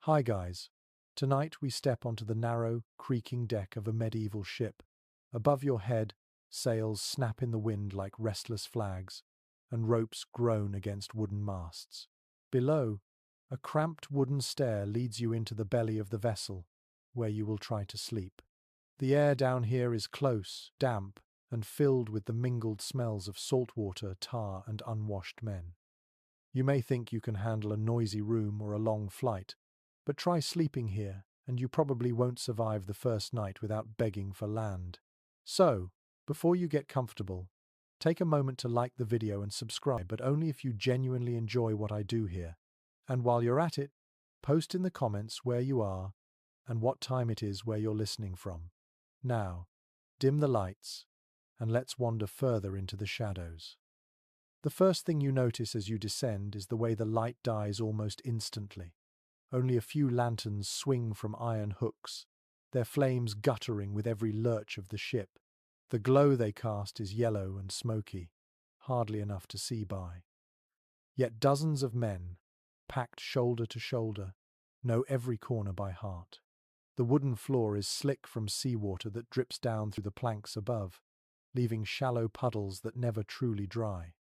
Hi guys. Tonight we step onto the narrow, creaking deck of a medieval ship. Above your head, sails snap in the wind like restless flags, and ropes groan against wooden masts. Below, a cramped wooden stair leads you into the belly of the vessel, where you will try to sleep. The air down here is close, damp, and filled with the mingled smells of salt water, tar, and unwashed men. You may think you can handle a noisy room or a long flight, but try sleeping here, and you probably won't survive the first night without begging for land. So, before you get comfortable, take a moment to like the video and subscribe, but only if you genuinely enjoy what I do here. And while you're at it, post in the comments where you are and what time it is where you're listening from. Now, dim the lights, and let's wander further into the shadows. The first thing you notice as you descend is the way the light dies almost instantly. Only a few lanterns swing from iron hooks, their flames guttering with every lurch of the ship. The glow they cast is yellow and smoky, hardly enough to see by. Yet dozens of men, packed shoulder to shoulder, know every corner by heart. The wooden floor is slick from seawater that drips down through the planks above, leaving shallow puddles that never truly dry.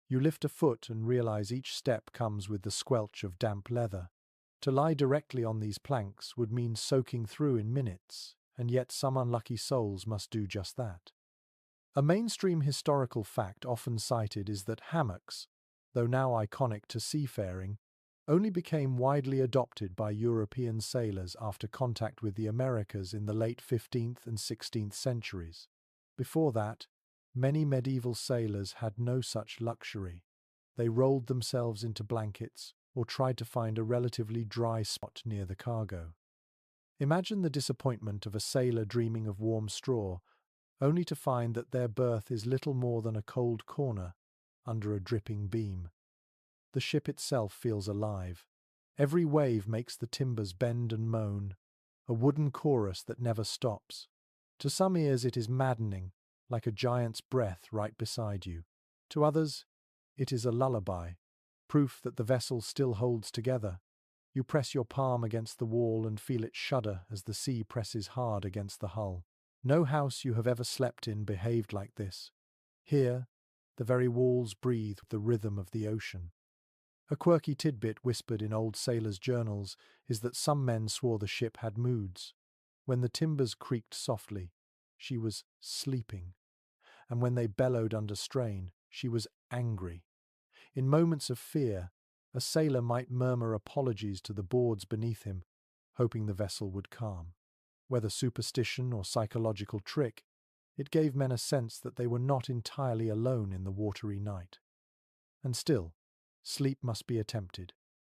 You lift a foot and realize each step comes with the squelch of damp leather. To lie directly on these planks would mean soaking through in minutes, and yet some unlucky souls must do just that. A mainstream historical fact often cited is that hammocks, though now iconic to seafaring, only became widely adopted by European sailors after contact with the Americas in the late 15th and 16th centuries. Before that, many medieval sailors had no such luxury. They rolled themselves into blankets or tried to find a relatively dry spot near the cargo. Imagine the disappointment of a sailor dreaming of warm straw, only to find that their berth is little more than a cold corner under a dripping beam. The ship itself feels alive. Every wave makes the timbers bend and moan, a wooden chorus that never stops. To some ears it is maddening, like a giant's breath right beside you. To others, it is a lullaby, proof that the vessel still holds together. You press your palm against the wall and feel it shudder as the sea presses hard against the hull. No house you have ever slept in behaved like this. Here, the very walls breathe with the rhythm of the ocean. A quirky tidbit whispered in old sailors' journals is that some men swore the ship had moods. When the timbers creaked softly, she was sleeping, and when they bellowed under strain, she was angry. In moments of fear, a sailor might murmur apologies to the boards beneath him, hoping the vessel would calm. Whether superstition or psychological trick, it gave men a sense that they were not entirely alone in the watery night. And still, sleep must be attempted.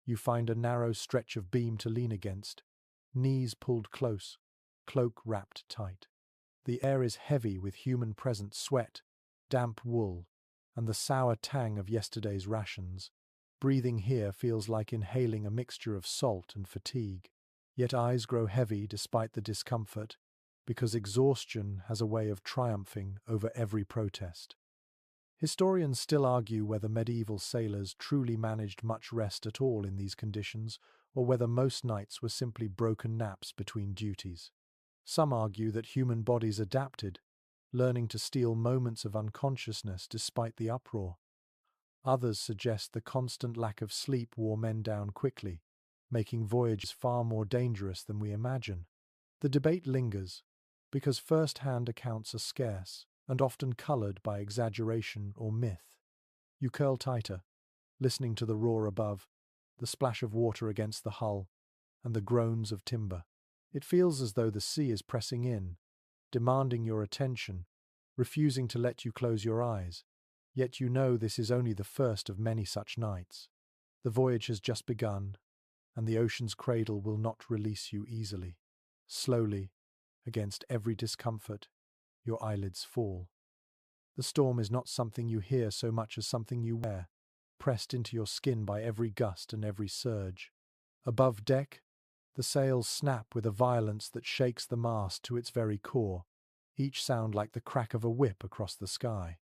You find a narrow stretch of beam to lean against, knees pulled close, cloak wrapped tight. The air is heavy with human-present sweat, damp wool, and the sour tang of yesterday's rations. Breathing here feels like inhaling a mixture of salt and fatigue. Yet eyes grow heavy despite the discomfort, because exhaustion has a way of triumphing over every protest. Historians still argue whether medieval sailors truly managed much rest at all in these conditions, or whether most nights were simply broken naps between duties. Some argue that human bodies adapted, learning to steal moments of unconsciousness despite the uproar. Others suggest the constant lack of sleep wore men down quickly, making voyages far more dangerous than we imagine. The debate lingers, because first-hand accounts are scarce and often coloured by exaggeration or myth. You curl tighter, listening to the roar above, the splash of water against the hull, and the groans of timber. It feels as though the sea is pressing in, demanding your attention, refusing to let you close your eyes. Yet you know this is only the first of many such nights. The voyage has just begun, and the ocean's cradle will not release you easily. Slowly, against every discomfort, your eyelids fall. The storm is not something you hear so much as something you wear, pressed into your skin by every gust and every surge. Above deck, the sails snap with a violence that shakes the mast to its very core, each sound like the crack of a whip across the sky.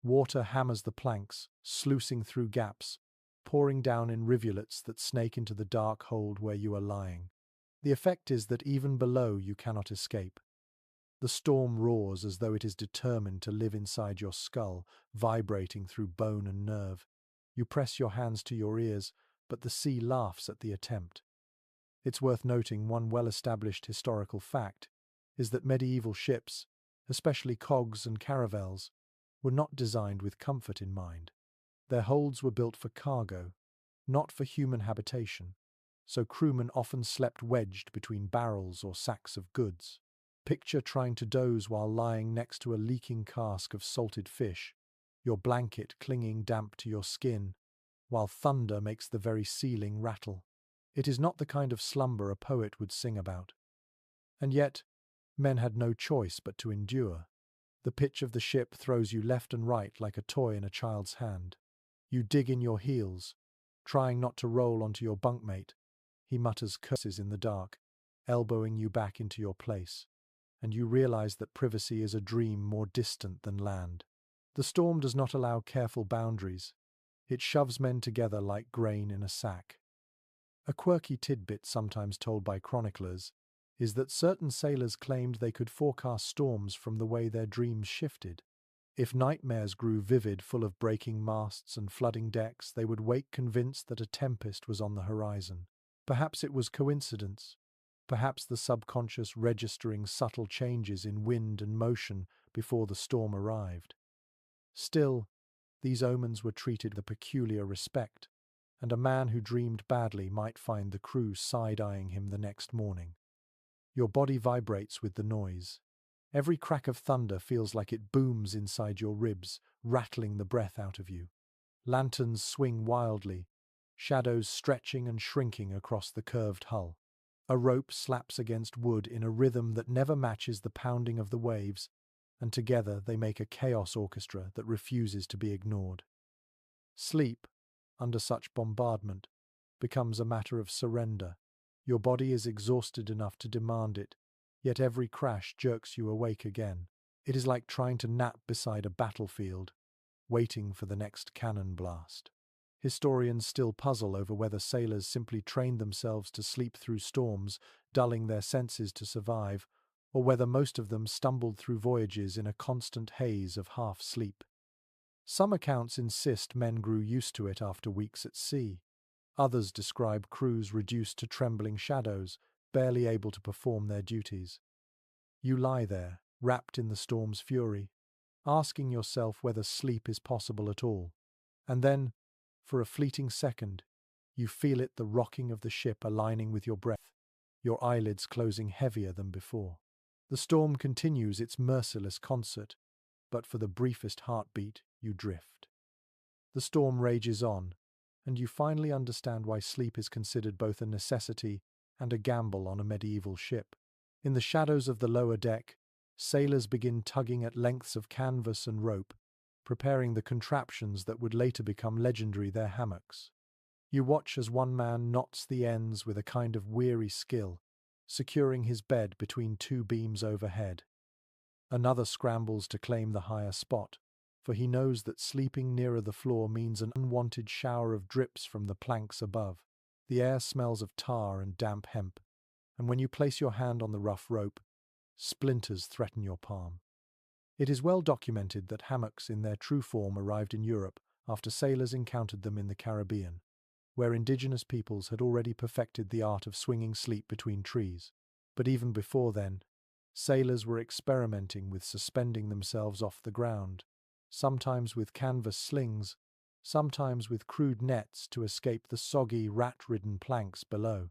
Water hammers the planks, sluicing through gaps, pouring down in rivulets that snake into the dark hold where you are lying. The effect is that even below you cannot escape. The storm roars as though it is determined to live inside your skull, vibrating through bone and nerve. You press your hands to your ears, but the sea laughs at the attempt. It's worth noting one well-established historical fact is that medieval ships, especially cogs and caravels, were not designed with comfort in mind. Their holds were built for cargo, not for human habitation, so crewmen often slept wedged between barrels or sacks of goods. Picture trying to doze while lying next to a leaking cask of salted fish, your blanket clinging damp to your skin, while thunder makes the very ceiling rattle. It is not the kind of slumber a poet would sing about. And yet, men had no choice but to endure. The pitch of the ship throws you left and right like a toy in a child's hand. You dig in your heels, trying not to roll onto your bunkmate. He mutters curses in the dark, elbowing you back into your place, and you realize that privacy is a dream more distant than land. The storm does not allow careful boundaries. It shoves men together like grain in a sack. A quirky tidbit sometimes told by chroniclers is that certain sailors claimed they could forecast storms from the way their dreams shifted. If nightmares grew vivid, full of breaking masts and flooding decks, they would wake convinced that a tempest was on the horizon. Perhaps it was coincidence. Perhaps the subconscious registering subtle changes in wind and motion before the storm arrived. Still, these omens were treated with peculiar respect, and a man who dreamed badly might find the crew side-eyeing him the next morning. Your body vibrates with the noise. Every crack of thunder feels like it booms inside your ribs, rattling the breath out of you. Lanterns swing wildly, shadows stretching and shrinking across the curved hull. A rope slaps against wood in a rhythm that never matches the pounding of the waves, and together they make a chaos orchestra that refuses to be ignored. Sleep, under such bombardment, becomes a matter of surrender. Your body is exhausted enough to demand it, yet every crash jerks you awake again. It is like trying to nap beside a battlefield, waiting for the next cannon blast. Historians still puzzle over whether sailors simply trained themselves to sleep through storms, dulling their senses to survive, or whether most of them stumbled through voyages in a constant haze of half-sleep. Some accounts insist men grew used to it after weeks at sea. Others describe crews reduced to trembling shadows, barely able to perform their duties. You lie there, wrapped in the storm's fury, asking yourself whether sleep is possible at all. And then, for a fleeting second, you feel it, the rocking of the ship aligning with your breath, your eyelids closing heavier than before. The storm continues its merciless concert, but for the briefest heartbeat, you drift. The storm rages on, and you finally understand why sleep is considered both a necessity and a gamble on a medieval ship. In the shadows of the lower deck, sailors begin tugging at lengths of canvas and rope, preparing the contraptions that would later become legendary, their hammocks. You watch as one man knots the ends with a kind of weary skill, securing his bed between two beams overhead. Another scrambles to claim the higher spot, for he knows that sleeping nearer the floor means an unwanted shower of drips from the planks above. The air smells of tar and damp hemp, and when you place your hand on the rough rope, splinters threaten your palm. It is well documented that hammocks in their true form arrived in Europe after sailors encountered them in the Caribbean, where indigenous peoples had already perfected the art of swinging sleep between trees. But even before then, sailors were experimenting with suspending themselves off the ground, sometimes with canvas slings, sometimes with crude nets to escape the soggy, rat-ridden planks below.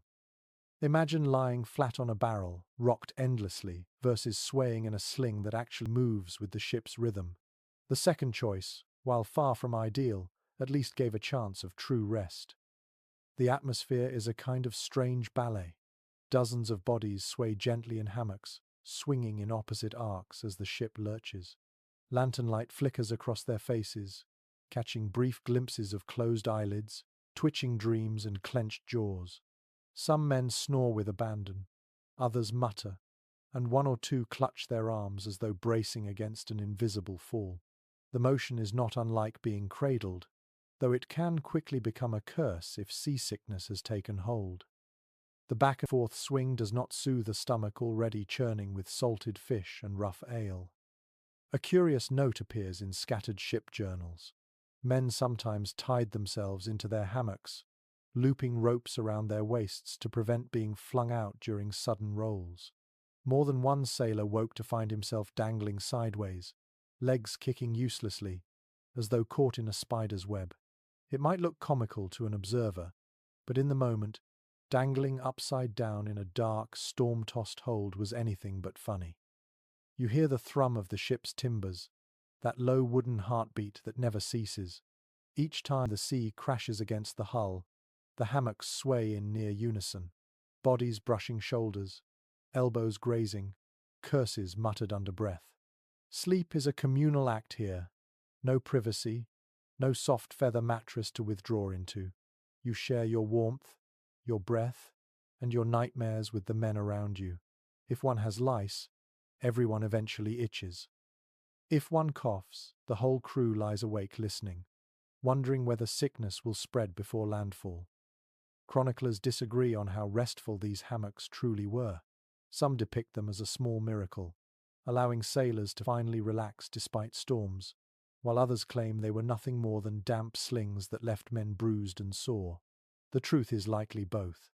Imagine lying flat on a barrel, rocked endlessly, versus swaying in a sling that actually moves with the ship's rhythm. The second choice, while far from ideal, at least gave a chance of true rest. The atmosphere is a kind of strange ballet. Dozens of bodies sway gently in hammocks, swinging in opposite arcs as the ship lurches. Lantern light flickers across their faces, catching brief glimpses of closed eyelids, twitching dreams and clenched jaws. Some men snore with abandon, others mutter, and one or two clutch their arms as though bracing against an invisible fall. The motion is not unlike being cradled, though it can quickly become a curse if seasickness has taken hold. The back and forth swing does not soothe a stomach already churning with salted fish and rough ale. A curious note appears in scattered ship journals. Men sometimes tied themselves into their hammocks, looping ropes around their waists to prevent being flung out during sudden rolls. More than one sailor woke to find himself dangling sideways, legs kicking uselessly, as though caught in a spider's web. It might look comical to an observer, but in the moment, dangling upside down in a dark, storm-tossed hold was anything but funny. You hear the thrum of the ship's timbers, that low wooden heartbeat that never ceases. Each time the sea crashes against the hull, the hammocks sway in near unison, bodies brushing shoulders, elbows grazing, curses muttered under breath. Sleep is a communal act here. No privacy, no soft feather mattress to withdraw into. You share your warmth, your breath, and your nightmares with the men around you. If one has lice, everyone eventually itches. If one coughs, the whole crew lies awake listening, wondering whether sickness will spread before landfall. Chroniclers disagree on how restful these hammocks truly were. Some depict them as a small miracle, allowing sailors to finally relax despite storms, while others claim they were nothing more than damp slings that left men bruised and sore. The truth is likely both.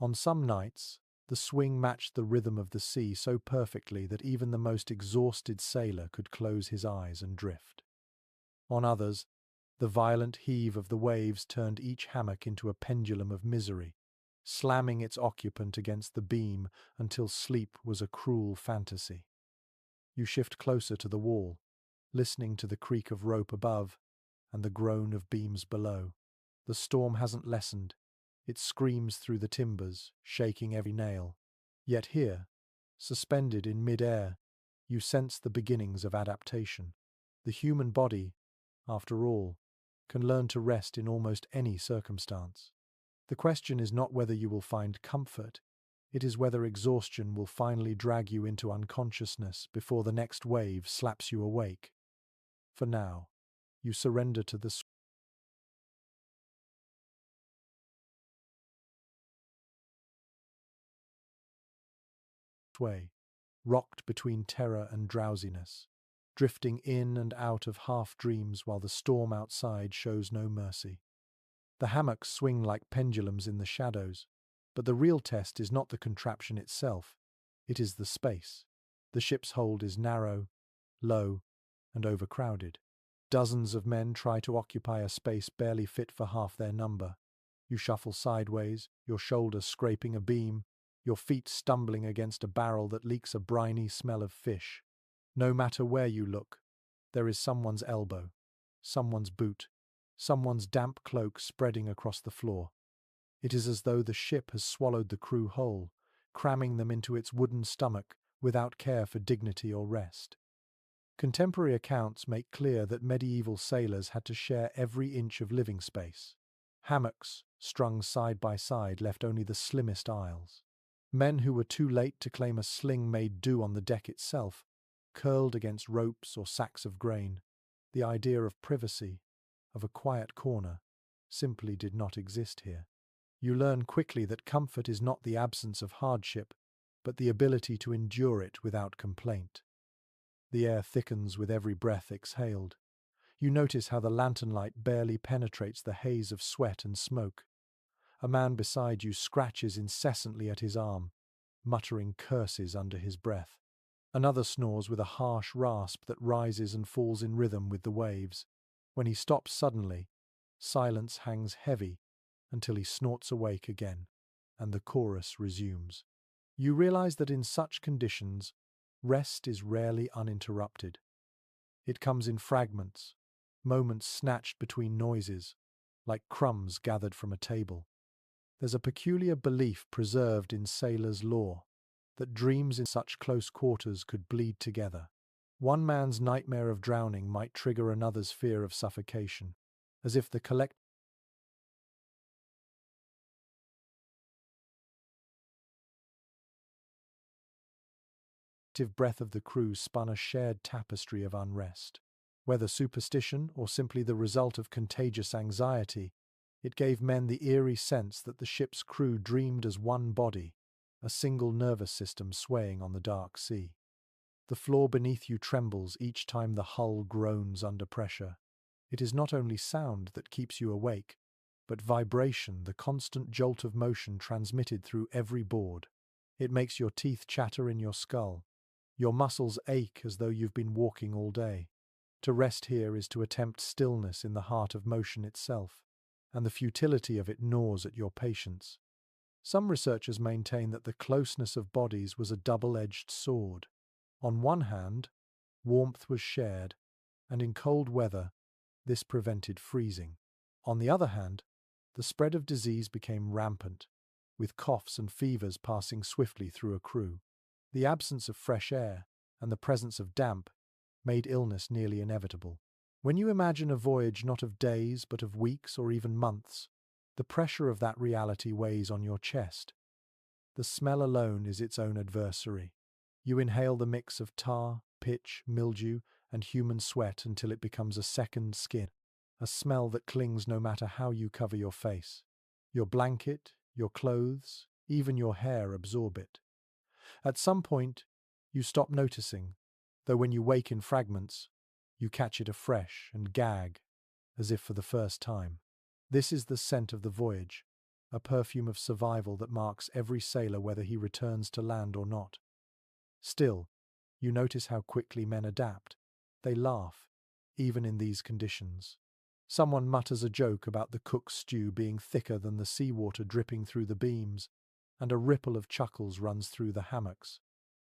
On some nights, the swing matched the rhythm of the sea so perfectly that even the most exhausted sailor could close his eyes and drift. On others, the violent heave of the waves turned each hammock into a pendulum of misery, slamming its occupant against the beam until sleep was a cruel fantasy. You shift closer to the wall, listening to the creak of rope above and the groan of beams below. The storm hasn't lessened. It screams through the timbers, shaking every nail. Yet here, suspended in mid-air, you sense the beginnings of adaptation. The human body, after all, can learn to rest in almost any circumstance. The question is not whether you will find comfort, it is whether exhaustion will finally drag you into unconsciousness before the next wave slaps you awake. For now, you surrender to the sway, rocked between terror and drowsiness, drifting in and out of half-dreams while the storm outside shows no mercy. The hammocks swing like pendulums in the shadows, but the real test is not the contraption itself, it is the space. The ship's hold is narrow, low, and overcrowded. Dozens of men try to occupy a space barely fit for half their number. You shuffle sideways, your shoulders scraping a beam, your feet stumbling against a barrel that leaks a briny smell of fish. No matter where you look, there is someone's elbow, someone's boot, someone's damp cloak spreading across the floor. It is as though the ship has swallowed the crew whole, cramming them into its wooden stomach without care for dignity or rest. Contemporary accounts make clear that medieval sailors had to share every inch of living space. Hammocks, strung side by side, left only the slimmest aisles. Men who were too late to claim a sling made do on the deck itself, curled against ropes or sacks of grain. The idea of privacy, of a quiet corner, simply did not exist here. You learn quickly that comfort is not the absence of hardship, but the ability to endure it without complaint. The air thickens with every breath exhaled. You notice how the lantern light barely penetrates the haze of sweat and smoke. A man beside you scratches incessantly at his arm, muttering curses under his breath. Another snores with a harsh rasp that rises and falls in rhythm with the waves. When he stops suddenly, silence hangs heavy until he snorts awake again, and the chorus resumes. You realize that in such conditions, rest is rarely uninterrupted. It comes in fragments, moments snatched between noises, like crumbs gathered from a table. There's a peculiar belief preserved in sailors' lore that dreams in such close quarters could bleed together. One man's nightmare of drowning might trigger another's fear of suffocation, as if the collective breath of the crew spun a shared tapestry of unrest. Whether superstition or simply the result of contagious anxiety, it gave men the eerie sense that the ship's crew dreamed as one body, a single nervous system swaying on the dark sea. The floor beneath you trembles each time the hull groans under pressure. It is not only sound that keeps you awake, but vibration, the constant jolt of motion transmitted through every board. It makes your teeth chatter in your skull. Your muscles ache as though you've been walking all day. To rest here is to attempt stillness in the heart of motion itself, and the futility of it gnaws at your patience. Some researchers maintain that the closeness of bodies was a double-edged sword. On one hand, warmth was shared, and in cold weather, this prevented freezing. On the other hand, the spread of disease became rampant, with coughs and fevers passing swiftly through a crew. The absence of fresh air and the presence of damp made illness nearly inevitable. When you imagine a voyage not of days but of weeks or even months, the pressure of that reality weighs on your chest. The smell alone is its own adversary. You inhale the mix of tar, pitch, mildew, and human sweat until it becomes a second skin, a smell that clings no matter how you cover your face. Your blanket, your clothes, even your hair absorb it. At some point, you stop noticing, though when you wake in fragments, you catch it afresh and gag, as if for the first time. This is the scent of the voyage, a perfume of survival that marks every sailor whether he returns to land or not. Still, you notice how quickly men adapt. They laugh, even in these conditions. Someone mutters a joke about the cook's stew being thicker than the seawater dripping through the beams, and a ripple of chuckles runs through the hammocks.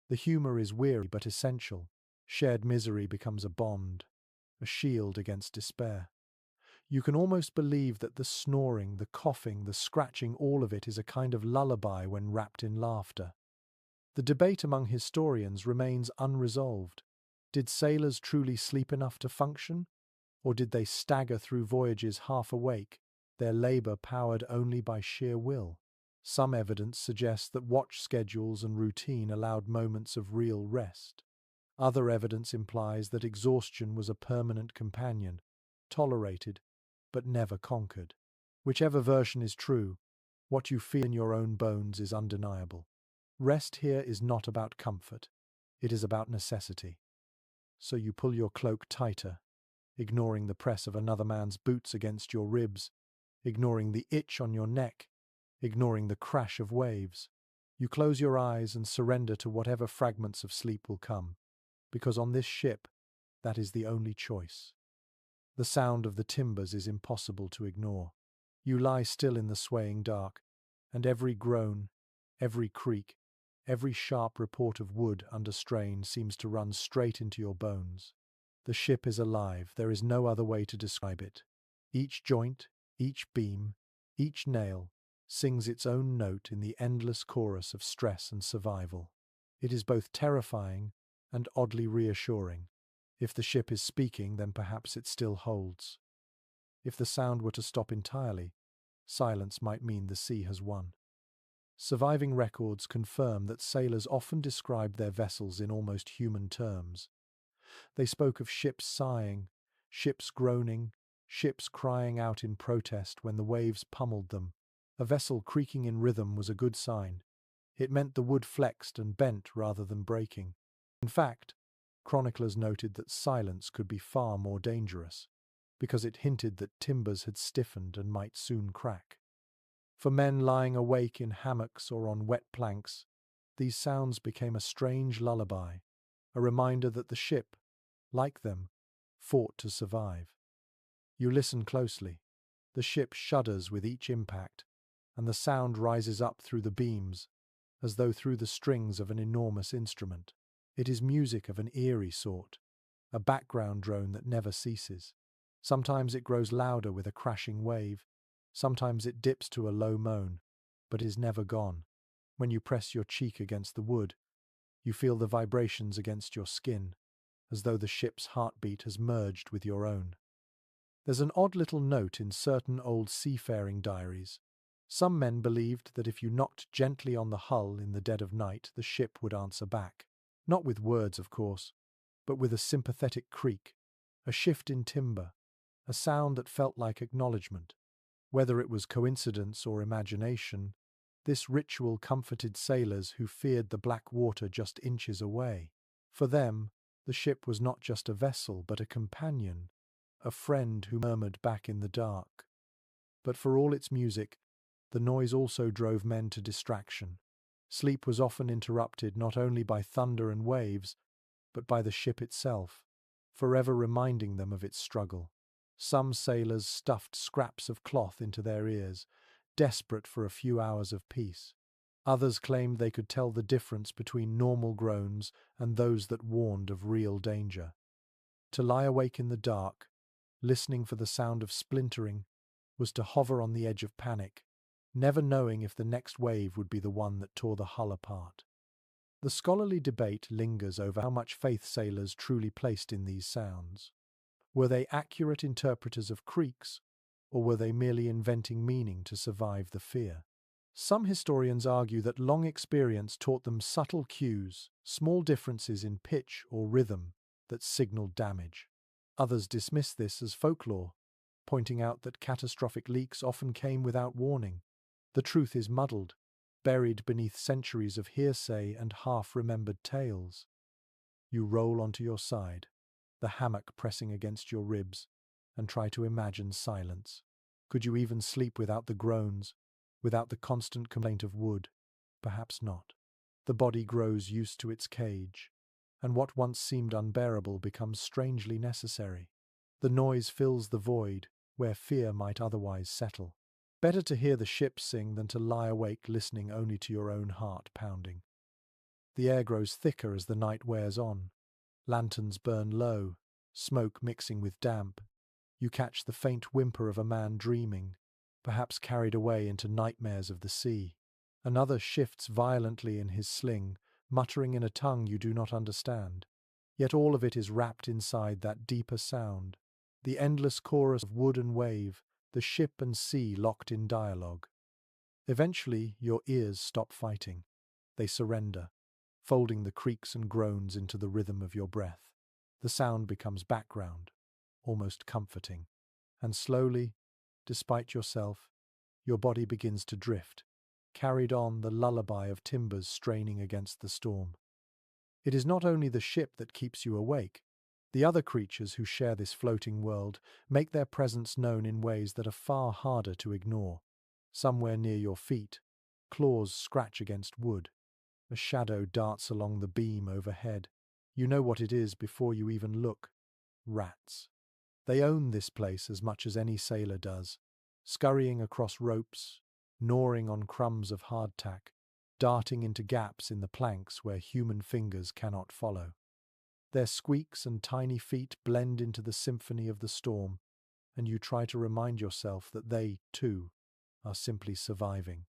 The humor is weary but essential. Shared misery becomes a bond, a shield against despair. You can almost believe that the snoring, the coughing, the scratching, all of it is a kind of lullaby when wrapped in laughter. The debate among historians remains unresolved. Did sailors truly sleep enough to function? Or did they stagger through voyages half awake, their labor powered only by sheer will? Some evidence suggests that watch schedules and routine allowed moments of real rest. Other evidence implies that exhaustion was a permanent companion, tolerated, but never conquered. Whichever version is true, what you feel in your own bones is undeniable. Rest here is not about comfort, it is about necessity. So you pull your cloak tighter, ignoring the press of another man's boots against your ribs, ignoring the itch on your neck, ignoring the crash of waves. You close your eyes and surrender to whatever fragments of sleep will come, because on this ship, that is the only choice. The sound of the timbers is impossible to ignore. You lie still in the swaying dark, and every groan, every creak, every sharp report of wood under strain seems to run straight into your bones. The ship is alive, there is no other way to describe it. Each joint, each beam, each nail sings its own note in the endless chorus of stress and survival. It is both terrifying and oddly reassuring. If the ship is speaking, then perhaps it still holds. If the sound were to stop entirely, silence might mean the sea has won. Surviving records confirm that sailors often described their vessels in almost human terms. They spoke of ships sighing, ships groaning, ships crying out in protest when the waves pummeled them. A vessel creaking in rhythm was a good sign. It meant the wood flexed and bent rather than breaking. In fact, chroniclers noted that silence could be far more dangerous, because it hinted that timbers had stiffened and might soon crack. For men lying awake in hammocks or on wet planks, these sounds became a strange lullaby, a reminder that the ship, like them, fought to survive. You listen closely. The ship shudders with each impact, and the sound rises up through the beams, as though through the strings of an enormous instrument. It is music of an eerie sort, a background drone that never ceases. Sometimes it grows louder with a crashing wave, sometimes it dips to a low moan, but is never gone. When you press your cheek against the wood, you feel the vibrations against your skin, as though the ship's heartbeat has merged with your own. There's an odd little note in certain old seafaring diaries. Some men believed that if you knocked gently on the hull in the dead of night, the ship would answer back. Not with words, of course, but with a sympathetic creak, A shift in timber, a sound that felt like acknowledgement. Whether it was coincidence or imagination, this ritual comforted sailors who feared the black water just inches away. For them, the ship was not just a vessel but a companion, a friend who murmured back in the dark. But for all its music, the noise also drove men to distraction. Sleep was often interrupted not only by thunder and waves, but by the ship itself, forever reminding them of its struggle. Some sailors stuffed scraps of cloth into their ears, desperate for a few hours of peace. Others claimed they could tell the difference between normal groans and those that warned of real danger. To lie awake in the dark, listening for the sound of splintering, was to hover on the edge of panic, never knowing if the next wave would be the one that tore the hull apart. The scholarly debate lingers over how much faith sailors truly placed in these sounds. Were they accurate interpreters of creaks, or were they merely inventing meaning to survive the fear? Some historians argue that long experience taught them subtle cues, small differences in pitch or rhythm that signaled damage. Others dismiss this as folklore, pointing out that catastrophic leaks often came without warning. The truth is muddled, buried beneath centuries of hearsay and half-remembered tales. You roll onto your side, the hammock pressing against your ribs, and try to imagine silence. Could you even sleep without the groans, without the constant complaint of wood? Perhaps not. The body grows used to its cage, and what once seemed unbearable becomes strangely necessary. The noise fills the void where fear might otherwise settle. Better to hear the ship sing than to lie awake listening only to your own heart pounding. The air grows thicker as the night wears on. Lanterns burn low, smoke mixing with damp. You catch the faint whimper of a man dreaming, perhaps carried away into nightmares of the sea. Another shifts violently in his sling, muttering in a tongue you do not understand. Yet all of it is wrapped inside that deeper sound, the endless chorus of wood and wave, the ship and sea locked in dialogue. Eventually, your ears stop fighting. They surrender, folding the creaks and groans into the rhythm of your breath. The sound becomes background, almost comforting. And slowly, despite yourself, your body begins to drift, carried on the lullaby of timbers straining against the storm. It is not only the ship that keeps you awake. The other creatures who share this floating world make their presence known in ways that are far harder to ignore. Somewhere near your feet, claws scratch against wood. A shadow darts along the beam overhead. You know what it is before you even look. Rats. They own this place as much as any sailor does, scurrying across ropes, gnawing on crumbs of hardtack, darting into gaps in the planks where human fingers cannot follow. Their squeaks and tiny feet blend into the symphony of the storm, and you try to remind yourself that they, too, are simply surviving.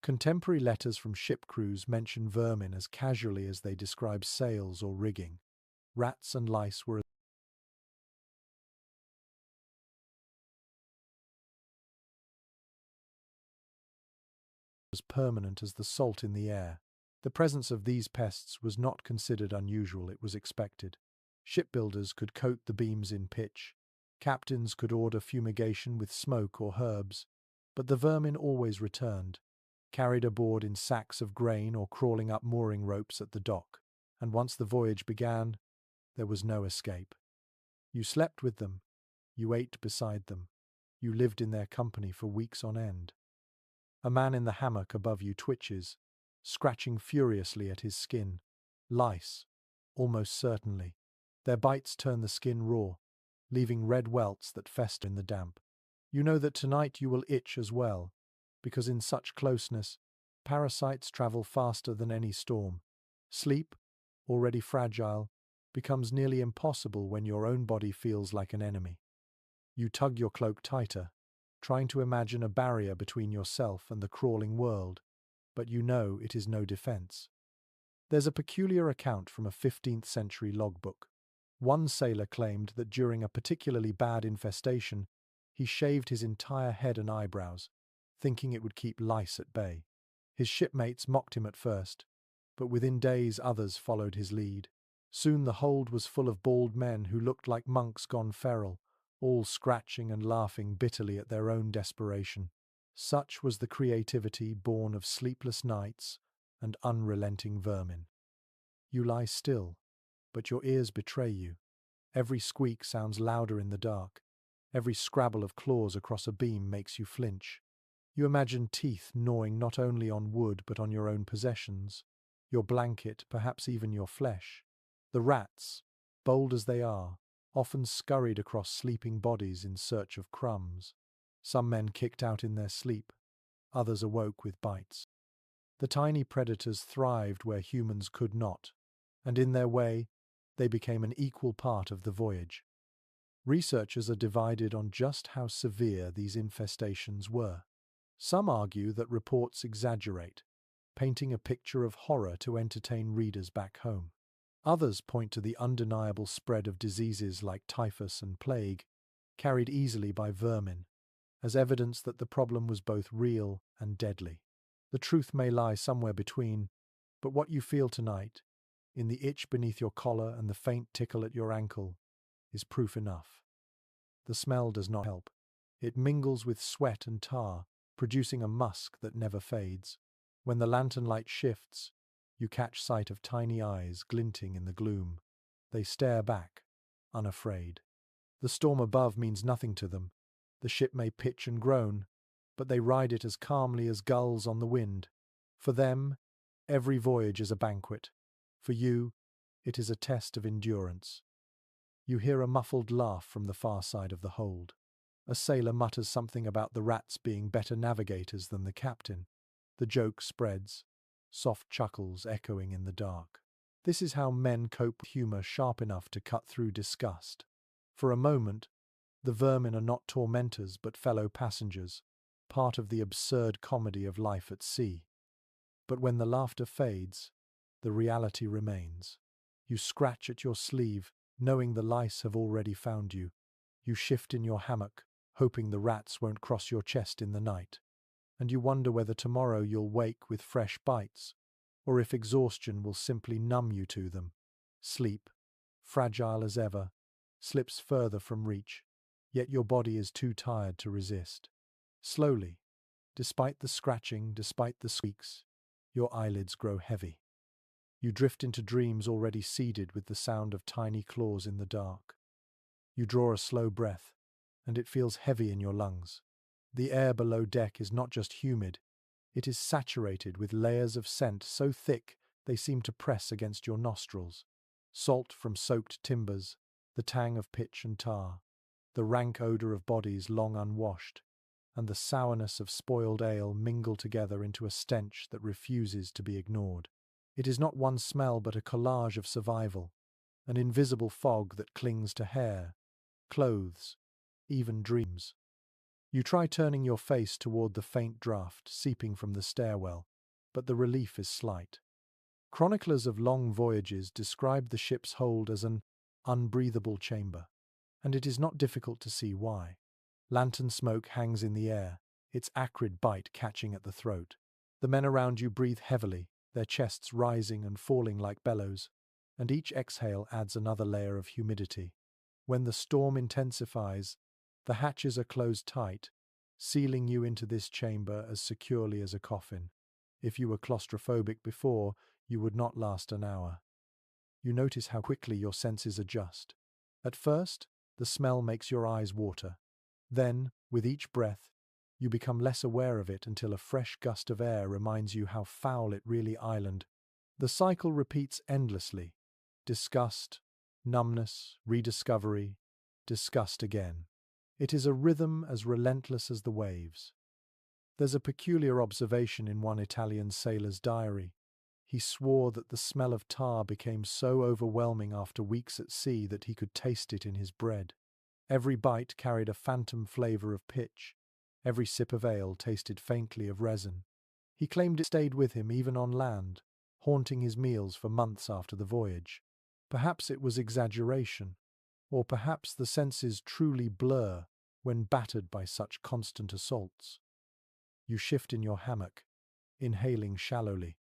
Contemporary letters from ship crews mention vermin as casually as they describe sails or rigging. Rats and lice were as permanent as the salt in the air. The presence of these pests was not considered unusual, it was expected. Shipbuilders could coat the beams in pitch. Captains could order fumigation with smoke or herbs. But the vermin always returned, carried aboard in sacks of grain or crawling up mooring ropes at the dock. And once the voyage began, there was no escape. You slept with them. You ate beside them. You lived in their company for weeks on end. A man in the hammock above you twitches, scratching furiously at his skin. Lice, almost certainly. Their bites turn the skin raw, leaving red welts that fester in the damp. You know that tonight you will itch as well, because in such closeness, parasites travel faster than any storm. Sleep, already fragile, becomes nearly impossible when your own body feels like an enemy. You tug your cloak tighter, trying to imagine a barrier between yourself and the crawling world, but you know it is no defense. There's a peculiar account from a 15th century logbook. One sailor claimed that during a particularly bad infestation, he shaved his entire head and eyebrows, thinking it would keep lice at bay. His shipmates mocked him at first, but within days others followed his lead. Soon the hold was full of bald men who looked like monks gone feral, all scratching and laughing bitterly at their own desperation. Such was the creativity born of sleepless nights and unrelenting vermin. You lie still, but your ears betray you. Every squeak sounds louder in the dark. Every scrabble of claws across a beam makes you flinch. You imagine teeth gnawing not only on wood but on your own possessions, your blanket, perhaps even your flesh. The rats, bold as they are, often scurried across sleeping bodies in search of crumbs. Some men kicked out in their sleep, others awoke with bites. The tiny predators thrived where humans could not, and in their way, they became an equal part of the voyage. Researchers are divided on just how severe these infestations were. Some argue that reports exaggerate, painting a picture of horror to entertain readers back home. Others point to the undeniable spread of diseases like typhus and plague, carried easily by vermin, as evidence that the problem was both real and deadly. The truth may lie somewhere between, but what you feel tonight, in the itch beneath your collar and the faint tickle at your ankle, is proof enough. The smell does not help. It mingles with sweat and tar, producing a musk that never fades. When the lantern light shifts, you catch sight of tiny eyes glinting in the gloom. They stare back, unafraid. The storm above means nothing to them. The ship may pitch and groan, but they ride it as calmly as gulls on the wind. For them, every voyage is a banquet. For you, it is a test of endurance. You hear a muffled laugh from the far side of the hold. A sailor mutters something about the rats being better navigators than the captain. The joke spreads, soft chuckles echoing in the dark. This is how men cope with humor sharp enough to cut through disgust. For a moment, the vermin are not tormentors but fellow passengers, part of the absurd comedy of life at sea. But when the laughter fades, the reality remains. You scratch at your sleeve, knowing the lice have already found you. You shift in your hammock, hoping the rats won't cross your chest in the night. And you wonder whether tomorrow you'll wake with fresh bites, or if exhaustion will simply numb you to them. Sleep, fragile as ever, slips further from reach, yet your body is too tired to resist. Slowly, despite the scratching, despite the squeaks, your eyelids grow heavy. You drift into dreams already seeded with the sound of tiny claws in the dark. You draw a slow breath, and it feels heavy in your lungs. The air below deck is not just humid, it is saturated with layers of scent so thick they seem to press against your nostrils. Salt from soaked timbers, the tang of pitch and tar, the rank odor of bodies long unwashed, and the sourness of spoiled ale mingle together into a stench that refuses to be ignored. It is not one smell but a collage of survival, an invisible fog that clings to hair, clothes, even dreams. You try turning your face toward the faint draught seeping from the stairwell, but the relief is slight. Chroniclers of long voyages describe the ship's hold as an unbreathable chamber, and it is not difficult to see why. Lantern smoke hangs in the air, its acrid bite catching at the throat. The men around you breathe heavily, their chests rising and falling like bellows, and each exhale adds another layer of humidity. When the storm intensifies, the hatches are closed tight, sealing you into this chamber as securely as a coffin. If you were claustrophobic before, you would not last an hour. You notice how quickly your senses adjust. At first, the smell makes your eyes water. Then, with each breath, you become less aware of it until a fresh gust of air reminds you how foul it really island. The cycle repeats endlessly. Disgust, numbness, rediscovery, disgust again. It is a rhythm as relentless as the waves. There's a peculiar observation in one Italian sailor's diary. He swore that the smell of tar became so overwhelming after weeks at sea that he could taste it in his bread. Every bite carried a phantom flavor of pitch. Every sip of ale tasted faintly of resin. He claimed it stayed with him even on land, haunting his meals for months after the voyage. Perhaps it was exaggeration, or perhaps the senses truly blur when battered by such constant assaults. You shift in your hammock, inhaling shallowly,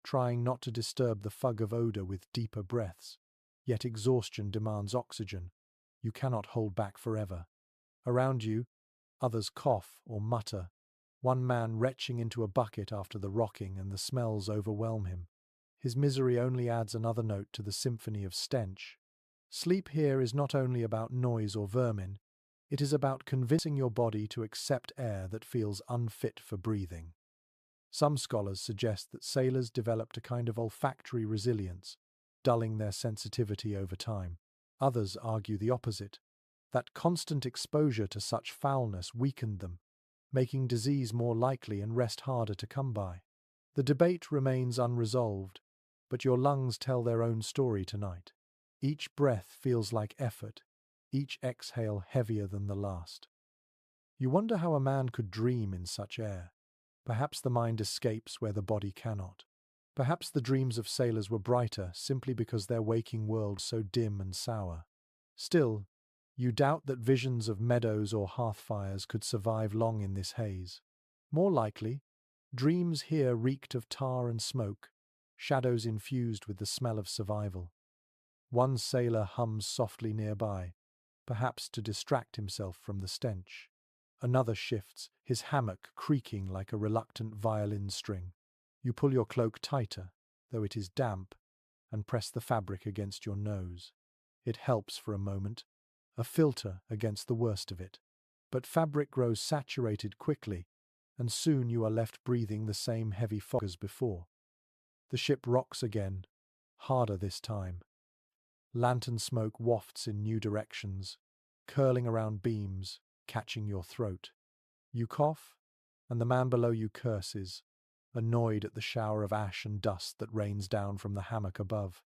trying not to disturb the fog of odor with deeper breaths. Yet exhaustion demands oxygen. You cannot hold back forever. Around you, others cough or mutter, one man retching into a bucket after the rocking, and the smells overwhelm him. His misery only adds another note to the symphony of stench. Sleep here is not only about noise or vermin, it is about convincing your body to accept air that feels unfit for breathing. Some scholars suggest that sailors developed a kind of olfactory resilience, dulling their sensitivity over time. Others argue the opposite, that constant exposure to such foulness weakened them, making disease more likely and rest harder to come by. The debate remains unresolved, but your lungs tell their own story tonight. Each breath feels like effort, each exhale heavier than the last. You wonder how a man could dream in such air. Perhaps the mind escapes where the body cannot. Perhaps the dreams of sailors were brighter simply because their waking world was so dim and sour. Still, you doubt that visions of meadows or hearth fires could survive long in this haze. More likely, dreams here reeked of tar and smoke, shadows infused with the smell of survival. One sailor hums softly nearby, perhaps to distract himself from the stench. Another shifts, his hammock creaking like a reluctant violin string. You pull your cloak tighter, though it is damp, and press the fabric against your nose. It helps for a moment, a filter against the worst of it. But fabric grows saturated quickly, and soon you are left breathing the same heavy fog as before. The ship rocks again, harder this time. Lantern smoke wafts in new directions, curling around beams, catching your throat. You cough, and the man below you curses, annoyed at the shower of ash and dust that rains down from the hammock above.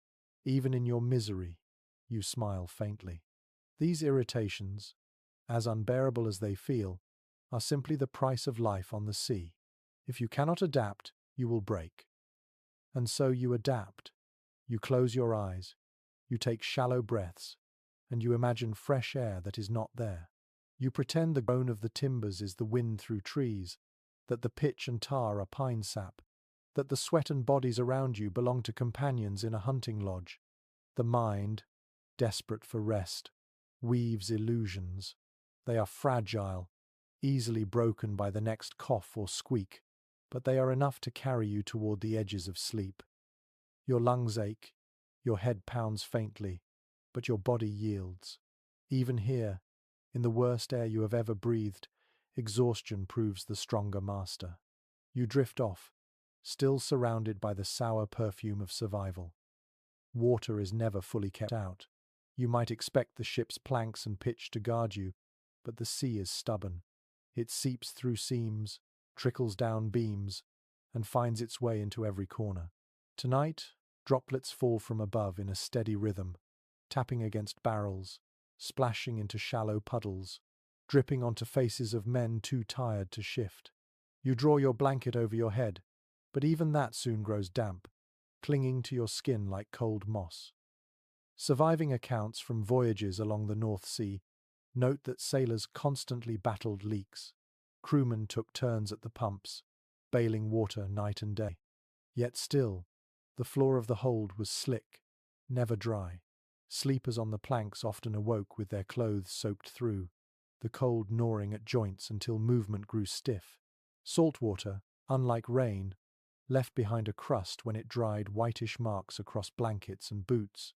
Even in your misery, you smile faintly. These irritations, as unbearable as they feel, are simply the price of life on the sea. If you cannot adapt, you will break. And so you adapt. You close your eyes, you take shallow breaths, and you imagine fresh air that is not there. You pretend the groan of the timbers is the wind through trees, that the pitch and tar are pine sap, that the sweat and bodies around you belong to companions in a hunting lodge. The mind, desperate for rest, weaves illusions. They are fragile, easily broken by the next cough or squeak, but they are enough to carry you toward the edges of sleep. Your lungs ache, your head pounds faintly, but your body yields. Even here, in the worst air you have ever breathed, exhaustion proves the stronger master. You drift off, still surrounded by the sour perfume of survival. Water is never fully kept out. You might expect the ship's planks and pitch to guard you, but the sea is stubborn. It seeps through seams, trickles down beams, and finds its way into every corner. Tonight, droplets fall from above in a steady rhythm, tapping against barrels, splashing into shallow puddles, dripping onto faces of men too tired to shift. You draw your blanket over your head, but even that soon grows damp, clinging to your skin like cold moss. Surviving accounts from voyages along the North Sea note that sailors constantly battled leaks. Crewmen took turns at the pumps, bailing water night and day. Yet still, the floor of the hold was slick, never dry. Sleepers on the planks often awoke with their clothes soaked through, the cold gnawing at joints until movement grew stiff. Salt water, unlike rain, left behind a crust when it dried whitish marks across blankets and boots,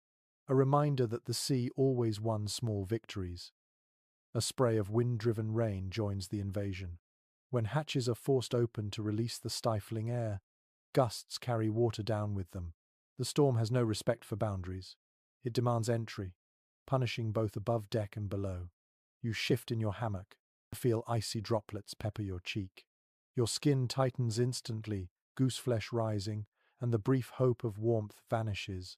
a reminder that the sea always won small victories. A spray of wind-driven rain joins the invasion. When hatches are forced open to release the stifling air, gusts carry water down with them. The storm has no respect for boundaries. It demands entry, punishing both above deck and below. You shift in your hammock, feel icy droplets pepper your cheek. Your skin tightens instantly, gooseflesh rising, and the brief hope of warmth vanishes.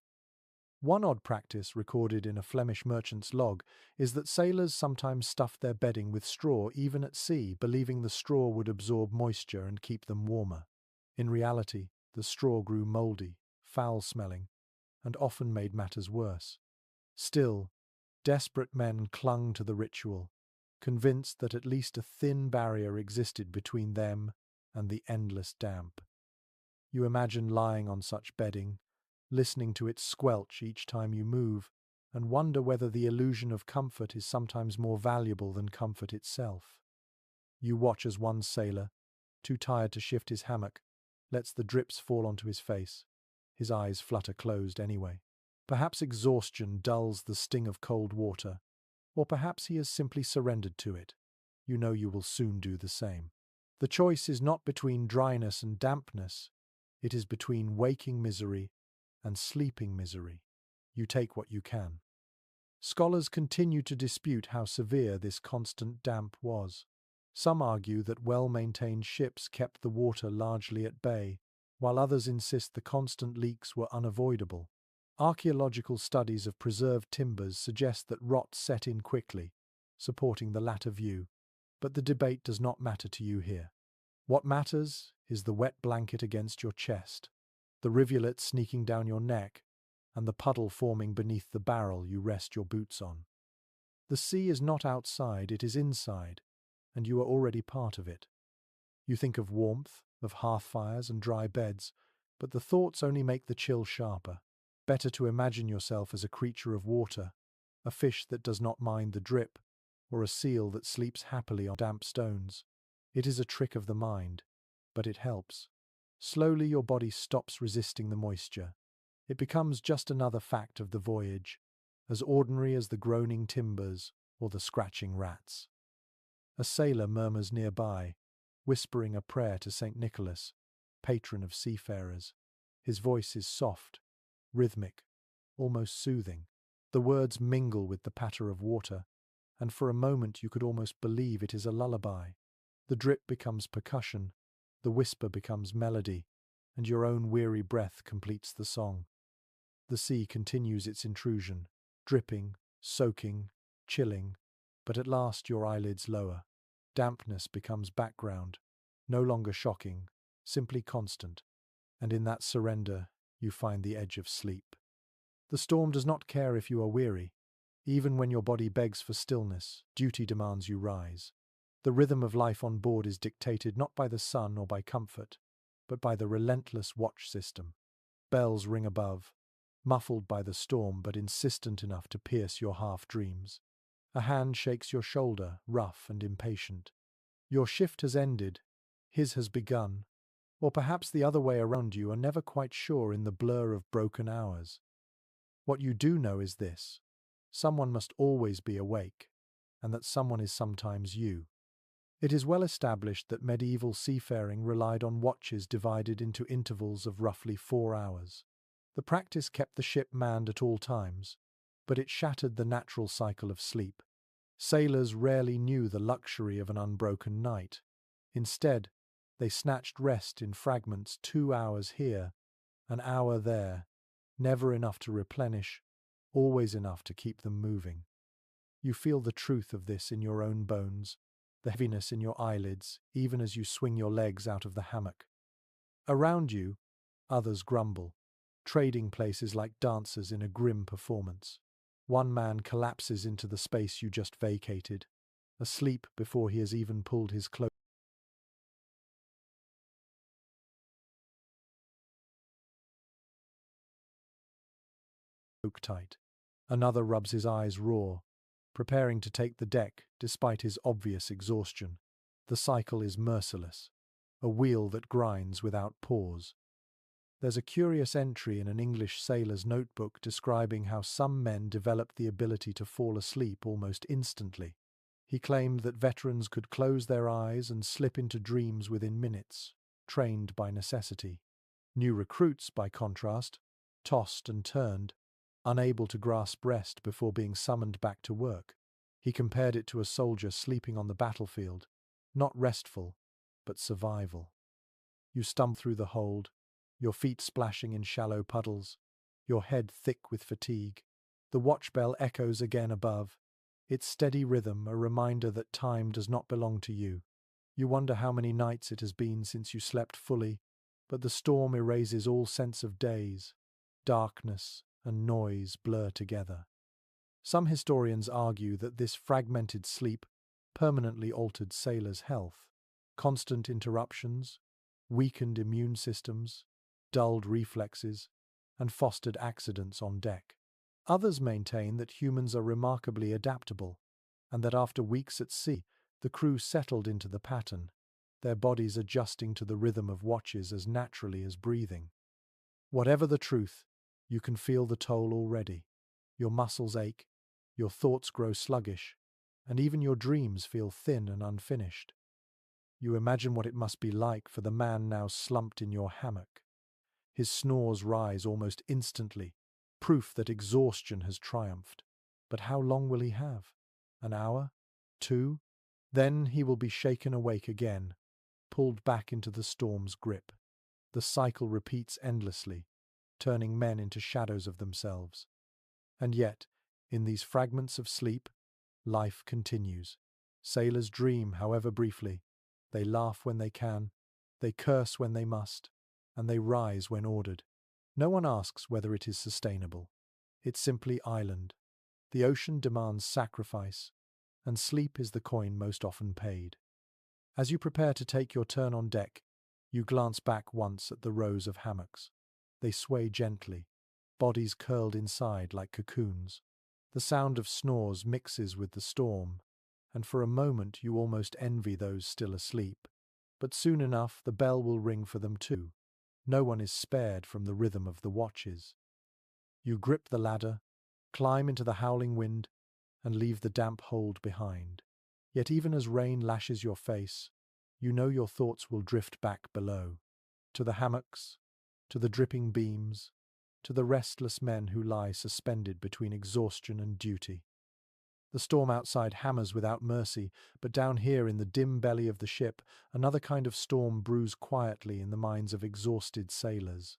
One odd practice recorded in a Flemish merchant's log is that sailors sometimes stuffed their bedding with straw even at sea, believing the straw would absorb moisture and keep them warmer. In reality, the straw grew mouldy, foul-smelling, and often made matters worse. Still, desperate men clung to the ritual, convinced that at least a thin barrier existed between them and the endless damp. You imagine lying on such bedding, listening to it squelch each time you move, and wonder whether the illusion of comfort is sometimes more valuable than comfort itself. You watch as one sailor, too tired to shift his hammock, lets the drips fall onto his face. His eyes flutter closed anyway. Perhaps exhaustion dulls the sting of cold water, or perhaps he has simply surrendered to it. You know you will soon do the same. The choice is not between dryness and dampness, it is between waking misery and sleeping misery. You take what you can. Scholars continue to dispute how severe this constant damp was. Some argue that well-maintained ships kept the water largely at bay, while others insist the constant leaks were unavoidable. Archaeological studies of preserved timbers suggest that rot set in quickly, supporting the latter view, but the debate does not matter to you here. What matters is the wet blanket against your chest, the rivulet sneaking down your neck, and the puddle forming beneath the barrel you rest your boots on. The sea is not outside, it is inside, and you are already part of it. You think of warmth, of hearth fires and dry beds, but the thoughts only make the chill sharper. Better to imagine yourself as a creature of water, a fish that does not mind the drip, or a seal that sleeps happily on damp stones. It is a trick of the mind, but it helps. Slowly your body stops resisting the moisture. It becomes just another fact of the voyage, as ordinary as the groaning timbers or the scratching rats. A sailor murmurs nearby, whispering a prayer to St. Nicholas, patron of seafarers. His voice is soft, rhythmic, almost soothing. The words mingle with the patter of water, and for a moment you could almost believe it is a lullaby. The drip becomes percussion, the whisper becomes melody, and your own weary breath completes the song. The sea continues its intrusion, dripping, soaking, chilling, but at last your eyelids lower. Dampness becomes background, no longer shocking, simply constant, and in that surrender you find the edge of sleep. The storm does not care if you are weary. Even when your body begs for stillness, duty demands you rise. The rhythm of life on board is dictated not by the sun or by comfort, but by the relentless watch system. Bells ring above, muffled by the storm but insistent enough to pierce your half-dreams. A hand shakes your shoulder, rough and impatient. Your shift has ended, his has begun, or perhaps the other way around. You are never quite sure in the blur of broken hours. What you do know is this: someone must always be awake, and that someone is sometimes you. It is well established that medieval seafaring relied on watches divided into intervals of roughly 4 hours. The practice kept the ship manned at all times, but it shattered the natural cycle of sleep. Sailors rarely knew the luxury of an unbroken night. Instead, they snatched rest in fragments, 2 hours here, an hour there, never enough to replenish, always enough to keep them moving. You feel the truth of this in your own bones, the heaviness in your eyelids, even as you swing your legs out of the hammock. Around you, others grumble, trading places like dancers in a grim performance. One man collapses into the space you just vacated, asleep before he has even pulled his cloak tight. Another rubs his eyes raw, preparing to take the deck despite his obvious exhaustion. The cycle is merciless, a wheel that grinds without pause. There's a curious entry in an English sailor's notebook describing how some men developed the ability to fall asleep almost instantly. He claimed that veterans could close their eyes and slip into dreams within minutes, trained by necessity. New recruits, by contrast, tossed and turned, unable to grasp rest before being summoned back to work. He compared it to a soldier sleeping on the battlefield, not restful, but survival. You stumble through the hold, your feet splashing in shallow puddles, your head thick with fatigue. The watch bell echoes again above, its steady rhythm a reminder that time does not belong to you. You wonder how many nights it has been since you slept fully, but the storm erases all sense of days. Darkness and noise blur together. Some historians argue that this fragmented sleep permanently altered sailors' health. Constant interruptions, weakened immune systems, dulled reflexes, and fostered accidents on deck. Others maintain that humans are remarkably adaptable, and that after weeks at sea, the crew settled into the pattern, their bodies adjusting to the rhythm of watches as naturally as breathing. Whatever the truth, you can feel the toll already. Your muscles ache, your thoughts grow sluggish, and even your dreams feel thin and unfinished. You imagine what it must be like for the man now slumped in your hammock. His snores rise almost instantly, proof that exhaustion has triumphed. But how long will he have? An hour? 2? Then he will be shaken awake again, pulled back into the storm's grip. The cycle repeats endlessly, turning men into shadows of themselves. And yet, in these fragments of sleep, life continues. Sailors dream, however briefly. They laugh when they can, they curse when they must, and they rise when ordered. No one asks whether it is sustainable. It's simply island. The ocean demands sacrifice, and sleep is the coin most often paid. As you prepare to take your turn on deck, you glance back once at the rows of hammocks. They sway gently, bodies curled inside like cocoons. The sound of snores mixes with the storm, and for a moment you almost envy those still asleep. But soon enough the bell will ring for them too. No one is spared from the rhythm of the watches. You grip the ladder, climb into the howling wind, and leave the damp hold behind. Yet even as rain lashes your face, you know your thoughts will drift back below, to the hammocks, to the dripping beams, to the restless men who lie suspended between exhaustion and duty. The storm outside hammers without mercy, but down here in the dim belly of the ship, another kind of storm brews quietly in the minds of exhausted sailors.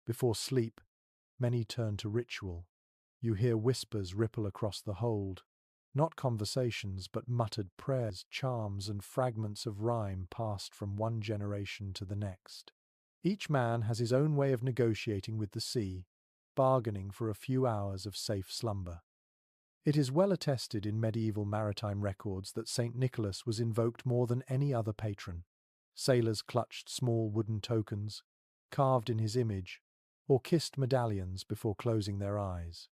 Before sleep, many turn to ritual. You hear whispers ripple across the hold. Not conversations, but muttered prayers, charms, and fragments of rhyme passed from one generation to the next. Each man has his own way of negotiating with the sea, bargaining for a few hours of safe slumber. It is well attested in medieval maritime records that St. Nicholas was invoked more than any other patron. Sailors clutched small wooden tokens, carved in his image, or kissed medallions before closing their eyes.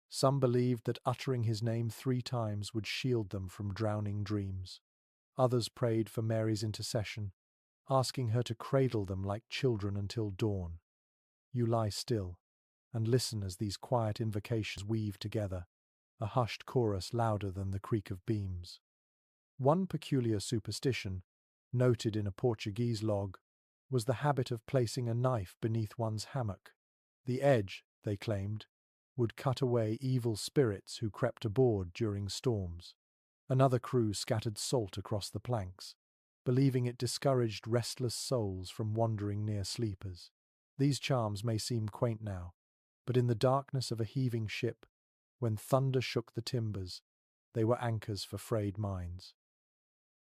Some believed that uttering his name 3 times would shield them from drowning dreams. Others prayed for Mary's intercession, asking her to cradle them like children until dawn. You lie still and listen as these quiet invocations weave together, a hushed chorus louder than the creak of beams. One peculiar superstition, noted in a Portuguese log, was the habit of placing a knife beneath one's hammock. The edge, they claimed, would cut away evil spirits who crept aboard during storms. Another crew scattered salt across the planks, believing it discouraged restless souls from wandering near sleepers. These charms may seem quaint now, but in the darkness of a heaving ship, when thunder shook the timbers, they were anchors for frayed minds.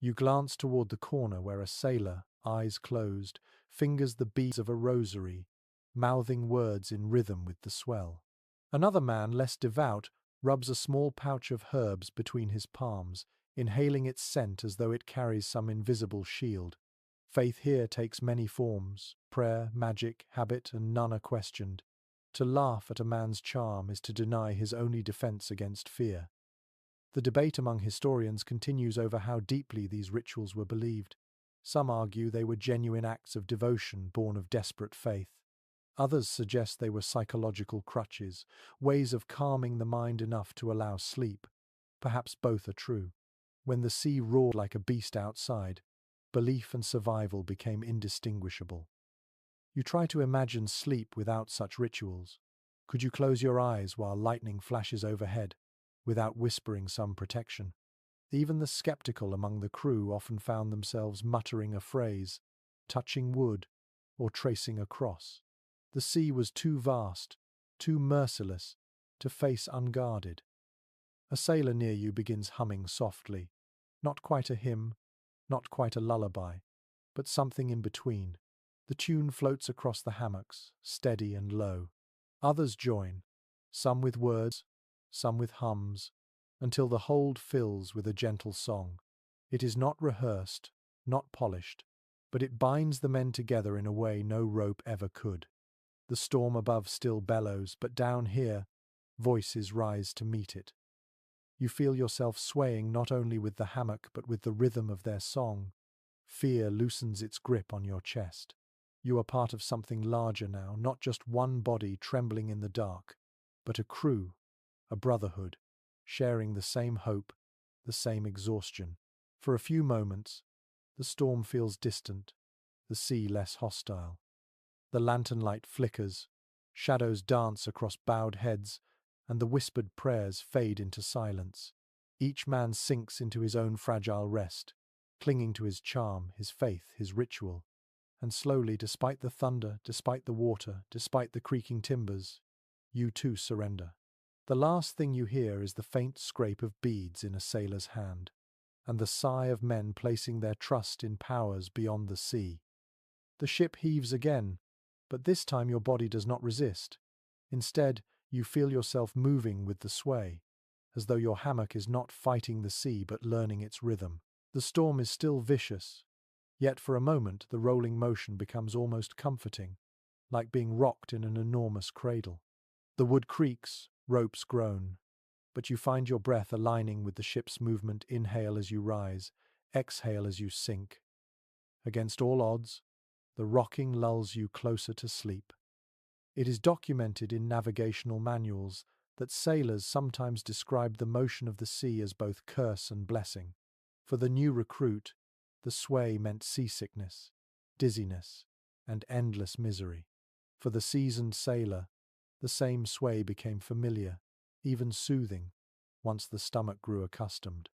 You glance toward the corner where a sailor, eyes closed, fingers the beads of a rosary, mouthing words in rhythm with the swell. Another man, less devout, rubs a small pouch of herbs between his palms, inhaling its scent as though it carries some invisible shield. Faith here takes many forms: prayer, magic, habit, and none are questioned. To laugh at a man's charm is to deny his only defense against fear. The debate among historians continues over how deeply these rituals were believed. Some argue they were genuine acts of devotion born of desperate faith. Others suggest they were psychological crutches, ways of calming the mind enough to allow sleep. Perhaps both are true. When the sea roared like a beast outside, belief and survival became indistinguishable. You try to imagine sleep without such rituals. Could you close your eyes while lightning flashes overhead, without whispering some protection? Even the skeptical among the crew often found themselves muttering a phrase, touching wood, or tracing a cross. The sea was too vast, too merciless, to face unguarded. A sailor near you begins humming softly, not quite a hymn, not quite a lullaby, but something in between. The tune floats across the hammocks, steady and low. Others join, some with words, some with hums, until the hold fills with a gentle song. It is not rehearsed, not polished, but it binds the men together in a way no rope ever could. The storm above still bellows, but down here, Voices rise to meet it. You feel yourself swaying not only with the hammock but with the rhythm of their song. Fear loosens its grip on your chest. You are part of something larger now, not just one body trembling in the dark, but a crew, a brotherhood, sharing the same hope, the same exhaustion. For a few moments, the storm feels distant, the sea less hostile. The lantern light flickers, shadows dance across bowed heads, and the whispered prayers fade into silence. Each man sinks into his own fragile rest, clinging to his charm, his faith, his ritual. And slowly, despite the thunder, despite the water, despite the creaking timbers, you too surrender. The last thing you hear is the faint scrape of beads in a sailor's hand, and the sigh of men placing their trust in powers beyond the sea. The ship heaves again, but this time your body does not resist. Instead, you feel yourself moving with the sway, as though your hammock is not fighting the sea but learning its rhythm. The storm is still vicious, yet for a moment the rolling motion becomes almost comforting, like being rocked in an enormous cradle. The wood creaks, ropes groan, but you find your breath aligning with the ship's movement. Inhale as you rise, exhale as you sink. Against all odds, the rocking lulls you closer to sleep. It is documented in navigational manuals that sailors sometimes describe the motion of the sea as both curse and blessing. For the new recruit, the sway meant seasickness, dizziness, and endless misery. For the seasoned sailor, the same sway became familiar, even soothing, once the stomach grew accustomed.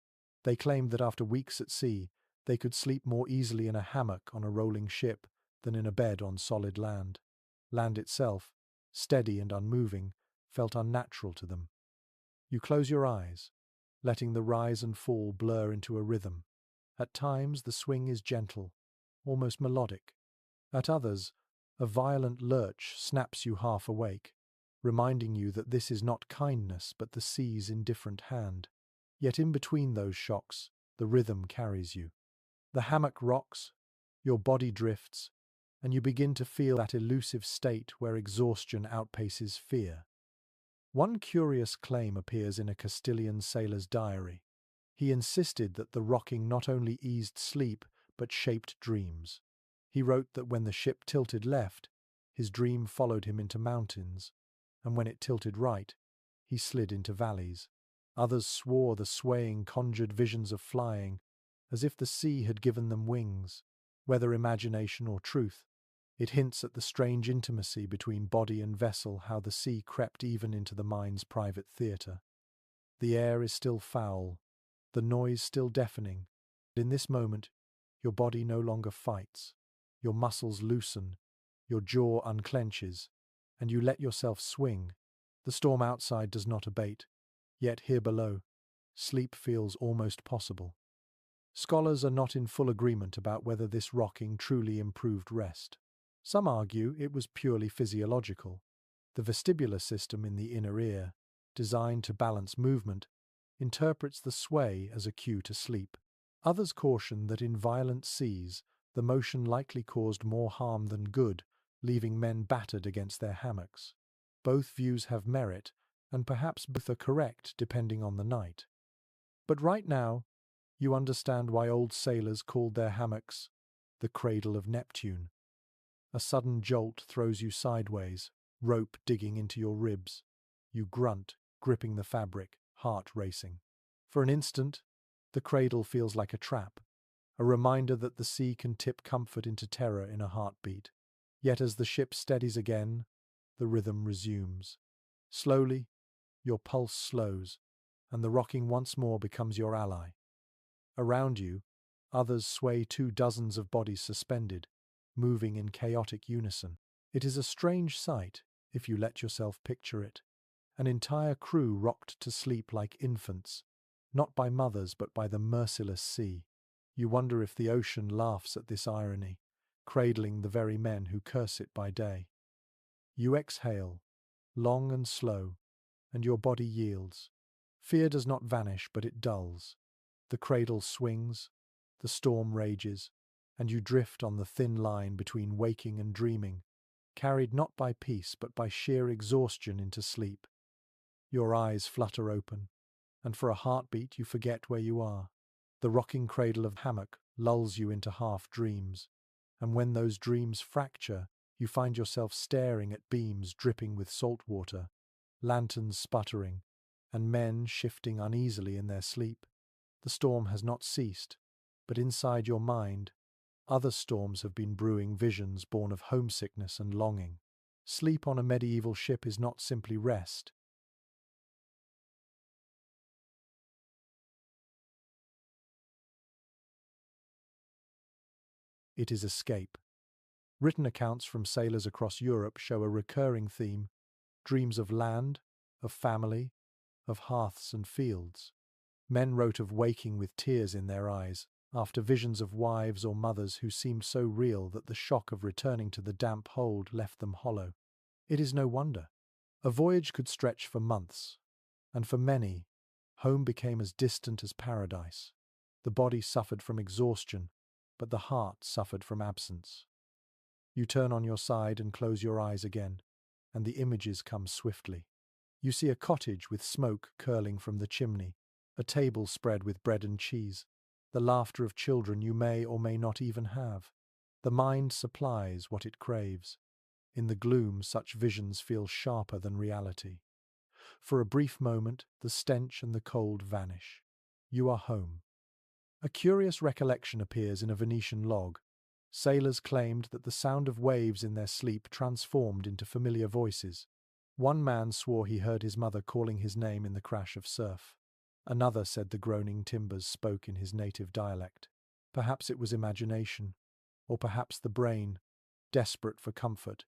They claimed that after weeks at sea, they could sleep more easily in a hammock on a rolling ship than in a bed on solid land. Land itself, steady and unmoving, felt unnatural to them. You close your eyes, letting the rise and fall blur into a rhythm. At times the swing is gentle, almost melodic. At others, a violent lurch snaps you half awake, reminding you that this is not kindness but the sea's indifferent hand. Yet in between those shocks, the rhythm carries you. The hammock rocks, your body drifts, and you begin to feel that elusive state where exhaustion outpaces fear. One curious claim appears in a Castilian sailor's diary. He insisted that the rocking not only eased sleep, but shaped dreams. He wrote that when the ship tilted left, his dream followed him into mountains, and when it tilted right, he slid into valleys. Others swore the swaying conjured visions of flying, as if the sea had given them wings. Whether imagination or truth, it hints at the strange intimacy between body and vessel, how the sea crept even into the mind's private theatre. The air is still foul, the noise still deafening. In this moment, your body no longer fights. Your muscles loosen, your jaw unclenches, and you let yourself swing. The storm outside does not abate, yet here below, sleep feels almost possible. Scholars are not in full agreement about whether this rocking truly improved rest. Some argue it was purely physiological. The vestibular system in the inner ear, designed to balance movement, interprets the sway as a cue to sleep. Others caution that in violent seas, the motion likely caused more harm than good, leaving men battered against their hammocks. Both views have merit, and perhaps both are correct depending on the night. But right now, you understand why old sailors called their hammocks the cradle of Neptune. A sudden jolt throws you sideways, rope digging into your ribs. You grunt, gripping the fabric, heart racing. For an instant, the cradle feels like a trap, a reminder that the sea can tip comfort into terror in a heartbeat. Yet as the ship steadies again, the rhythm resumes. Slowly, your pulse slows, and the rocking once more becomes your ally. Around you, others sway 24 of bodies suspended, moving in chaotic unison. It is a strange sight, if you let yourself picture it. An entire crew rocked to sleep like infants, not by mothers but by the merciless sea. You wonder if the ocean laughs at this irony, cradling the very men who curse it by day. You exhale, long and slow, and your body yields. Fear does not vanish, but it dulls. The cradle swings, the storm rages, and you drift on the thin line between waking and dreaming, carried not by peace but by sheer exhaustion into sleep. Your eyes flutter open, and for a heartbeat you forget where you are. The rocking cradle of the hammock lulls you into half dreams, and when those dreams fracture, you find yourself staring at beams dripping with salt water, lanterns sputtering, and men shifting uneasily in their sleep. The storm has not ceased, but inside your mind, other storms have been brewing, visions born of homesickness and longing. Sleep on a medieval ship is not simply rest. It is escape. Written accounts from sailors across Europe show a recurring theme: dreams of land, of family, of hearths and fields. Men wrote of waking with tears in their eyes, after visions of wives or mothers who seemed so real that the shock of returning to the damp hold left them hollow. It is no wonder. A voyage could stretch for months, and for many, home became as distant as paradise. The body suffered from exhaustion, but the heart suffered from absence. You turn on your side and close your eyes again, and the images come swiftly. You see a cottage with smoke curling from the chimney, a table spread with bread and cheese, the laughter of children you may or may not even have. The mind supplies what it craves. In the gloom, such visions feel sharper than reality. For a brief moment, the stench and the cold vanish. You are home. A curious recollection appears in a Venetian log. Sailors claimed that the sound of waves in their sleep transformed into familiar voices. One man swore he heard his mother calling his name in the crash of surf. Another said the groaning timbers spoke in his native dialect. Perhaps it was imagination, or perhaps the brain, desperate for comfort,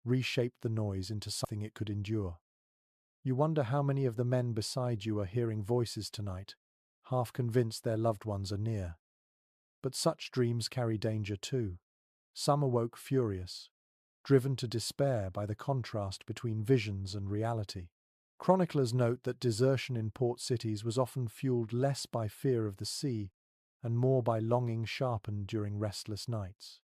reshaped the noise into something it could endure. You wonder how many of the men beside you are hearing voices tonight, half convinced their loved ones are near. But such dreams carry danger too. Some awoke furious, driven to despair by the contrast between visions and reality. Chroniclers note that desertion in port cities was often fueled less by fear of the sea and more by longing sharpened during restless nights.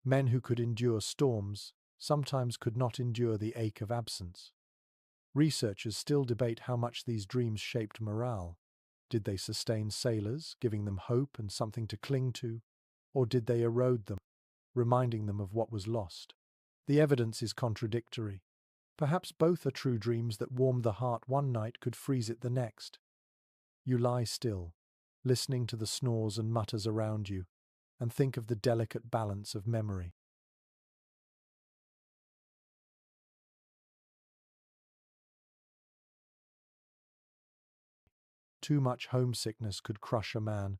Men who could endure storms sometimes could not endure the ache of absence. Researchers still debate how much these dreams shaped morale. Did they sustain sailors, giving them hope and something to cling to, or did they erode them, reminding them of what was lost? The evidence is contradictory. Perhaps both are true. Dreams that warmed the heart one night could freeze it the next. You lie still, listening to the snores and mutters around you, and think of the delicate balance of memory. Too much homesickness could crush a man,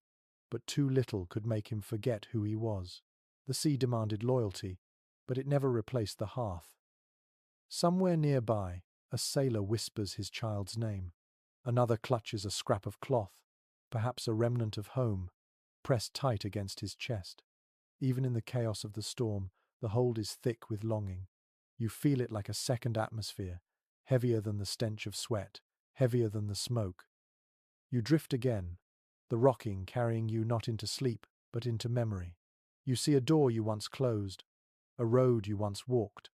but too little could make him forget who he was. The sea demanded loyalty, but it never replaced the hearth. Somewhere nearby, a sailor whispers his child's name. Another clutches a scrap of cloth, perhaps a remnant of home, pressed tight against his chest. Even in the chaos of the storm, the hold is thick with longing. You feel it like a second atmosphere, heavier than the stench of sweat, heavier than the smoke. You drift again, the rocking carrying you not into sleep, but into memory. You see a door you once closed, a road you once walked.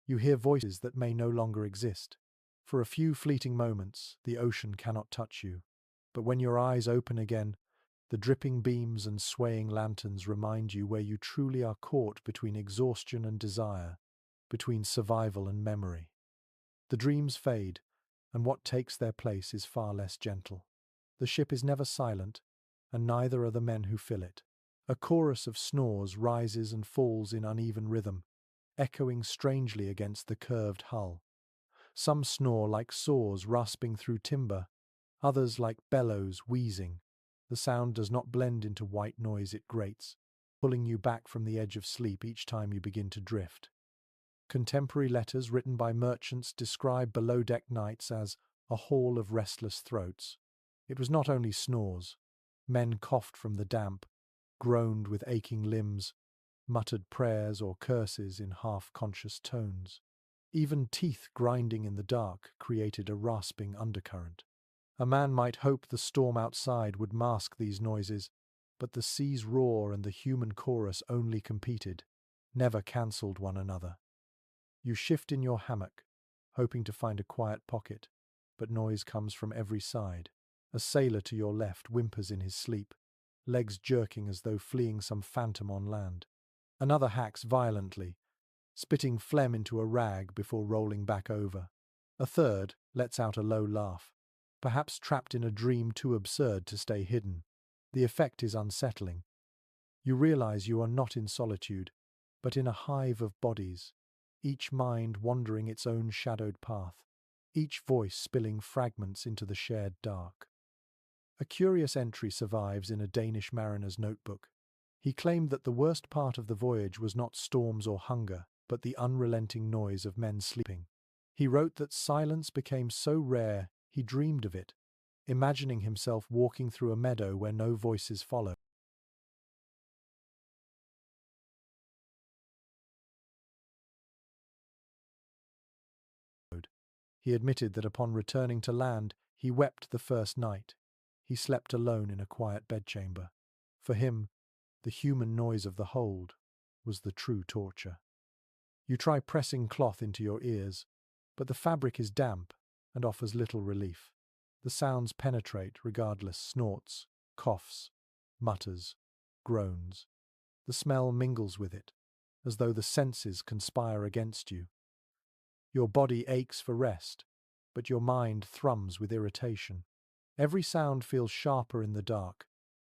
You hear voices that may no longer exist. For a few fleeting moments, the ocean cannot touch you. But when your eyes open again, the dripping beams and swaying lanterns remind you where you truly are, caught between exhaustion and desire, between survival and memory. The dreams fade, and what takes their place is far less gentle. The ship is never silent, and neither are the men who fill it. A chorus of snores rises and falls in uneven rhythm, echoing strangely against the curved hull. Some snore like saws rasping through timber, others like bellows wheezing. The sound does not blend into white noise, it grates, pulling you back from the edge of sleep each time you begin to drift. Contemporary letters written by merchants describe below-deck nights as a hall of restless throats. It was not only snores. Men coughed from the damp, groaned with aching limbs, muttered prayers or curses in half-conscious tones. Even teeth grinding in the dark created a rasping undercurrent. A man might hope the storm outside would mask these noises, but the sea's roar and the human chorus only competed, never cancelled one another. You shift in your hammock, hoping to find a quiet pocket, but noise comes from every side. A sailor to your left whimpers in his sleep, legs jerking as though fleeing some phantom on land. Another hacks violently, spitting phlegm into a rag before rolling back over. A third lets out a low laugh, perhaps trapped in a dream too absurd to stay hidden. The effect is unsettling. You realize you are not in solitude, but in a hive of bodies, each mind wandering its own shadowed path, each voice spilling fragments into the shared dark. A curious entry survives in a Danish mariner's notebook. He claimed that the worst part of the voyage was not storms or hunger, but the unrelenting noise of men sleeping. He wrote that silence became so rare he dreamed of it, imagining himself walking through a meadow where no voices followed. He admitted that upon returning to land, he wept the first night. He slept alone in a quiet bedchamber. For him, the human noise of the hold was the true torture. You try pressing cloth into your ears, but the fabric is damp and offers little relief. The sounds penetrate regardless: snorts, coughs, mutters, groans. The smell mingles with it, as though the senses conspire against you. Your body aches for rest, but your mind thrums with irritation. Every sound feels sharper in the dark,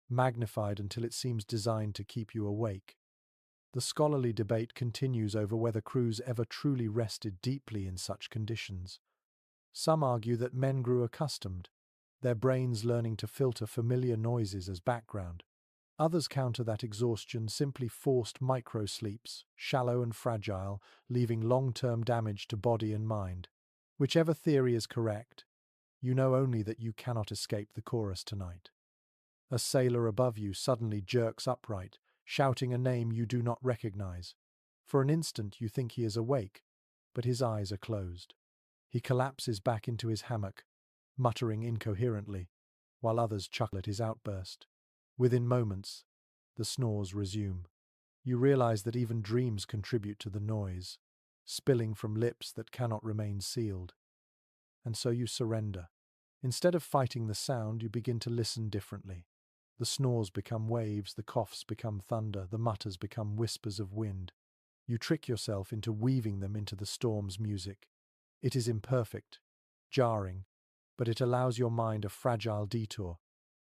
magnified until it seems designed to keep you awake. The scholarly debate continues over whether crews ever truly rested deeply in such conditions. Some argue that men grew accustomed, their brains learning to filter familiar noises as background. Others counter that exhaustion simply forced micro-sleeps, shallow and fragile, leaving long-term damage to body and mind. Whichever theory is correct, you know only that you cannot escape the chorus tonight. A sailor above you suddenly jerks upright, shouting a name you do not recognize. For an instant you think he is awake, but his eyes are closed. He collapses back into his hammock, muttering incoherently, while others chuckle at his outburst. Within moments, the snores resume. You realize that even dreams contribute to the noise, spilling from lips that cannot remain sealed. And so you surrender. Instead of fighting the sound, you begin to listen differently. The snores become waves, the coughs become thunder, the mutters become whispers of wind. You trick yourself into weaving them into the storm's music. It is imperfect, jarring, but it allows your mind a fragile detour.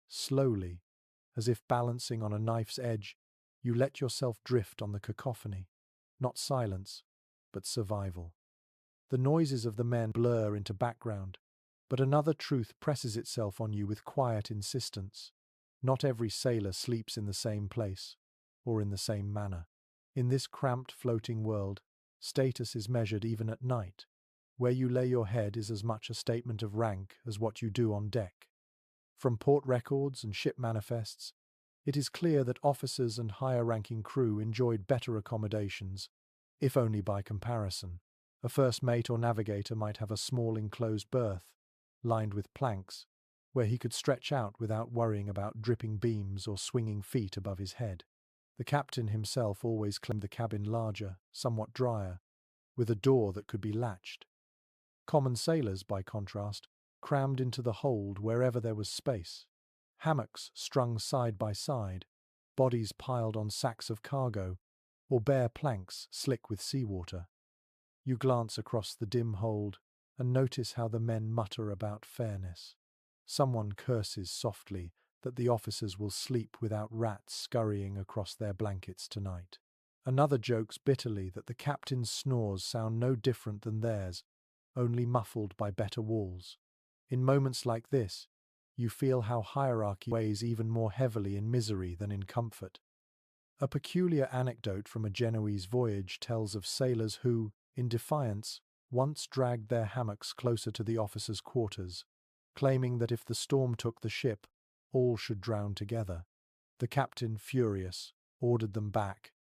Slowly, as if balancing on a knife's edge, you let yourself drift on the cacophony. Not silence, but survival. The noises of the men blur into background, but another truth presses itself on you with quiet insistence. Not every sailor sleeps in the same place, or in the same manner. In this cramped, floating world, status is measured even at night. Where you lay your head is as much a statement of rank as what you do on deck. From port records and ship manifests, it is clear that officers and higher-ranking crew enjoyed better accommodations, if only by comparison. A first mate or navigator might have a small enclosed berth, lined with planks, where he could stretch out without worrying about dripping beams or swinging feet above his head. The captain himself always claimed the cabin larger, somewhat drier, with a door that could be latched. Common sailors, by contrast, crammed into the hold wherever there was space. Hammocks strung side by side, bodies piled on sacks of cargo, or bare planks slick with seawater. You glance across the dim hold and notice how the men mutter about fairness. Someone curses softly that the officers will sleep without rats scurrying across their blankets tonight. Another jokes bitterly that the captain's snores sound no different than theirs, only muffled by better walls. In moments like this, you feel how hierarchy weighs even more heavily in misery than in comfort. A peculiar anecdote from a Genoese voyage tells of sailors who, in defiance, once dragged their hammocks closer to the officers' quarters, claiming that if the storm took the ship, all should drown together. The captain, furious, ordered them back,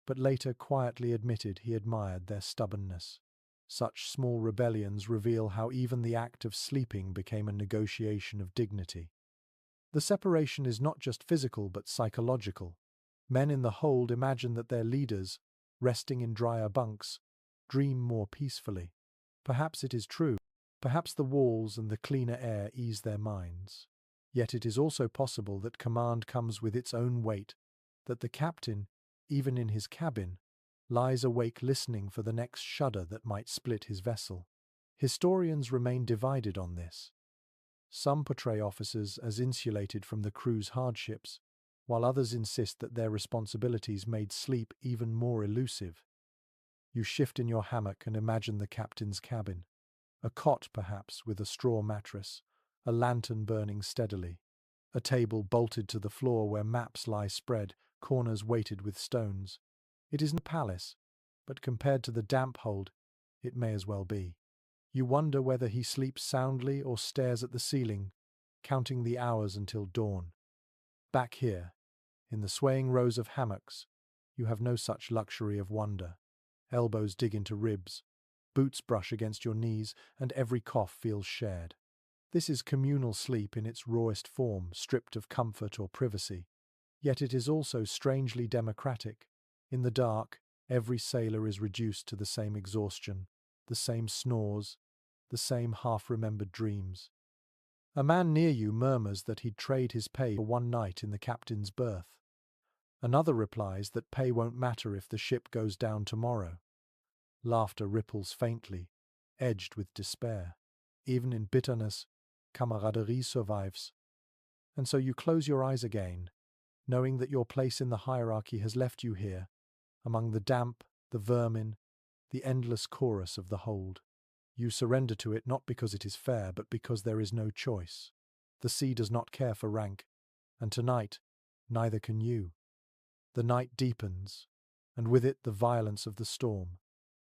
but later quietly admitted he admired their stubbornness. Such small rebellions reveal how even the act of sleeping became a negotiation of dignity. The separation is not just physical but psychological. Men in the hold imagine that their leaders, resting in drier bunks, dream more peacefully. Perhaps it is true, Perhaps the walls and the cleaner air ease their minds. Yet it is also possible that command comes with its own weight, that the captain, even in his cabin, lies awake listening for the next shudder that might split his vessel. Historians remain divided on this. Some portray officers as insulated from the crew's hardships, while others insist that their responsibilities made sleep even more elusive. You shift in your hammock and imagine the captain's cabin. A cot, perhaps, with a straw mattress, a lantern burning steadily, a table bolted to the floor where maps lie spread, corners weighted with stones. It isn't a palace, but compared to the damp hold, it may as well be. You wonder whether he sleeps soundly or stares at the ceiling, counting the hours until dawn. Back here, in the swaying rows of hammocks, you have no such luxury of wonder. Elbows dig into ribs, boots brush against your knees, and every cough feels shared. This is communal sleep in its rawest form, stripped of comfort or privacy. Yet it is also strangely democratic. In the dark, every sailor is reduced to the same exhaustion, the same snores, the same half-remembered dreams. A man near you murmurs that he'd trade his pay for one night in the captain's berth. Another replies that pay won't matter if the ship goes down tomorrow. Laughter ripples faintly, edged with despair. Even in bitterness, camaraderie survives. And so you close your eyes again, knowing that your place in the hierarchy has left you here, among the damp, the vermin, the endless chorus of the hold. You surrender to it not because it is fair, but because there is no choice. The sea does not care for rank, and tonight, neither can you. The night deepens, and with it the violence of the storm.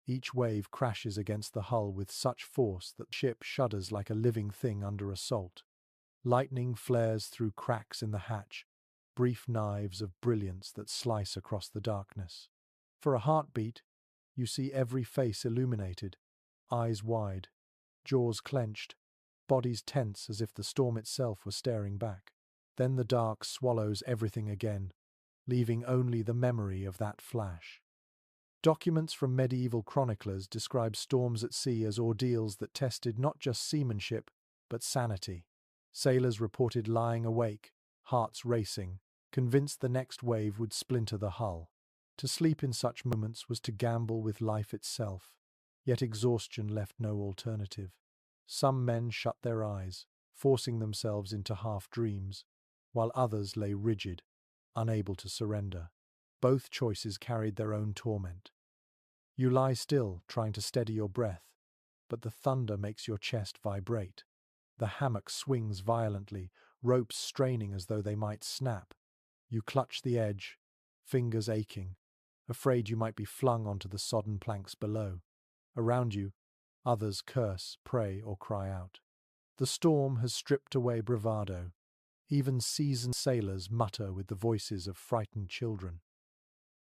Each wave crashes against the hull with such force that the ship shudders like a living thing under assault. Lightning flares through cracks in the hatch, brief knives of brilliance that slice across the darkness. For a heartbeat, you see every face illuminated, eyes wide, jaws clenched, bodies tense as if the storm itself were staring back. Then the dark swallows everything again, leaving only the memory of that flash. Documents from medieval chroniclers describe storms at sea as ordeals that tested not just seamanship, but sanity. Sailors reported lying awake, hearts racing, convinced the next wave would splinter the hull. To sleep in such moments was to gamble with life itself, yet exhaustion left no alternative. Some men shut their eyes, forcing themselves into half-dreams, while others lay rigid, unable to surrender. Both choices carried their own torment. You lie still, trying to steady your breath, but the thunder makes your chest vibrate. The hammock swings violently, ropes straining as though they might snap. You clutch the edge, fingers aching, afraid you might be flung onto the sodden planks below. Around you, others curse, pray, or cry out. The storm has stripped away bravado. Even seasoned sailors mutter with the voices of frightened children.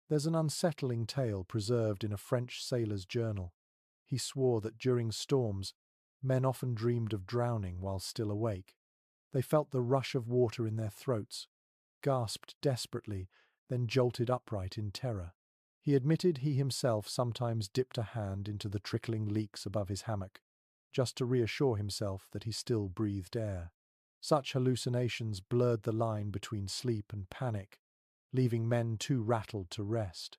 There's an unsettling tale preserved in a French sailor's journal. He swore that during storms, men often dreamed of drowning while still awake. They felt the rush of water in their throats, gasped desperately, then jolted upright in terror. He admitted he himself sometimes dipped a hand into the trickling leaks above his hammock, just to reassure himself that he still breathed air. Such hallucinations blurred the line between sleep and panic, leaving men too rattled to rest.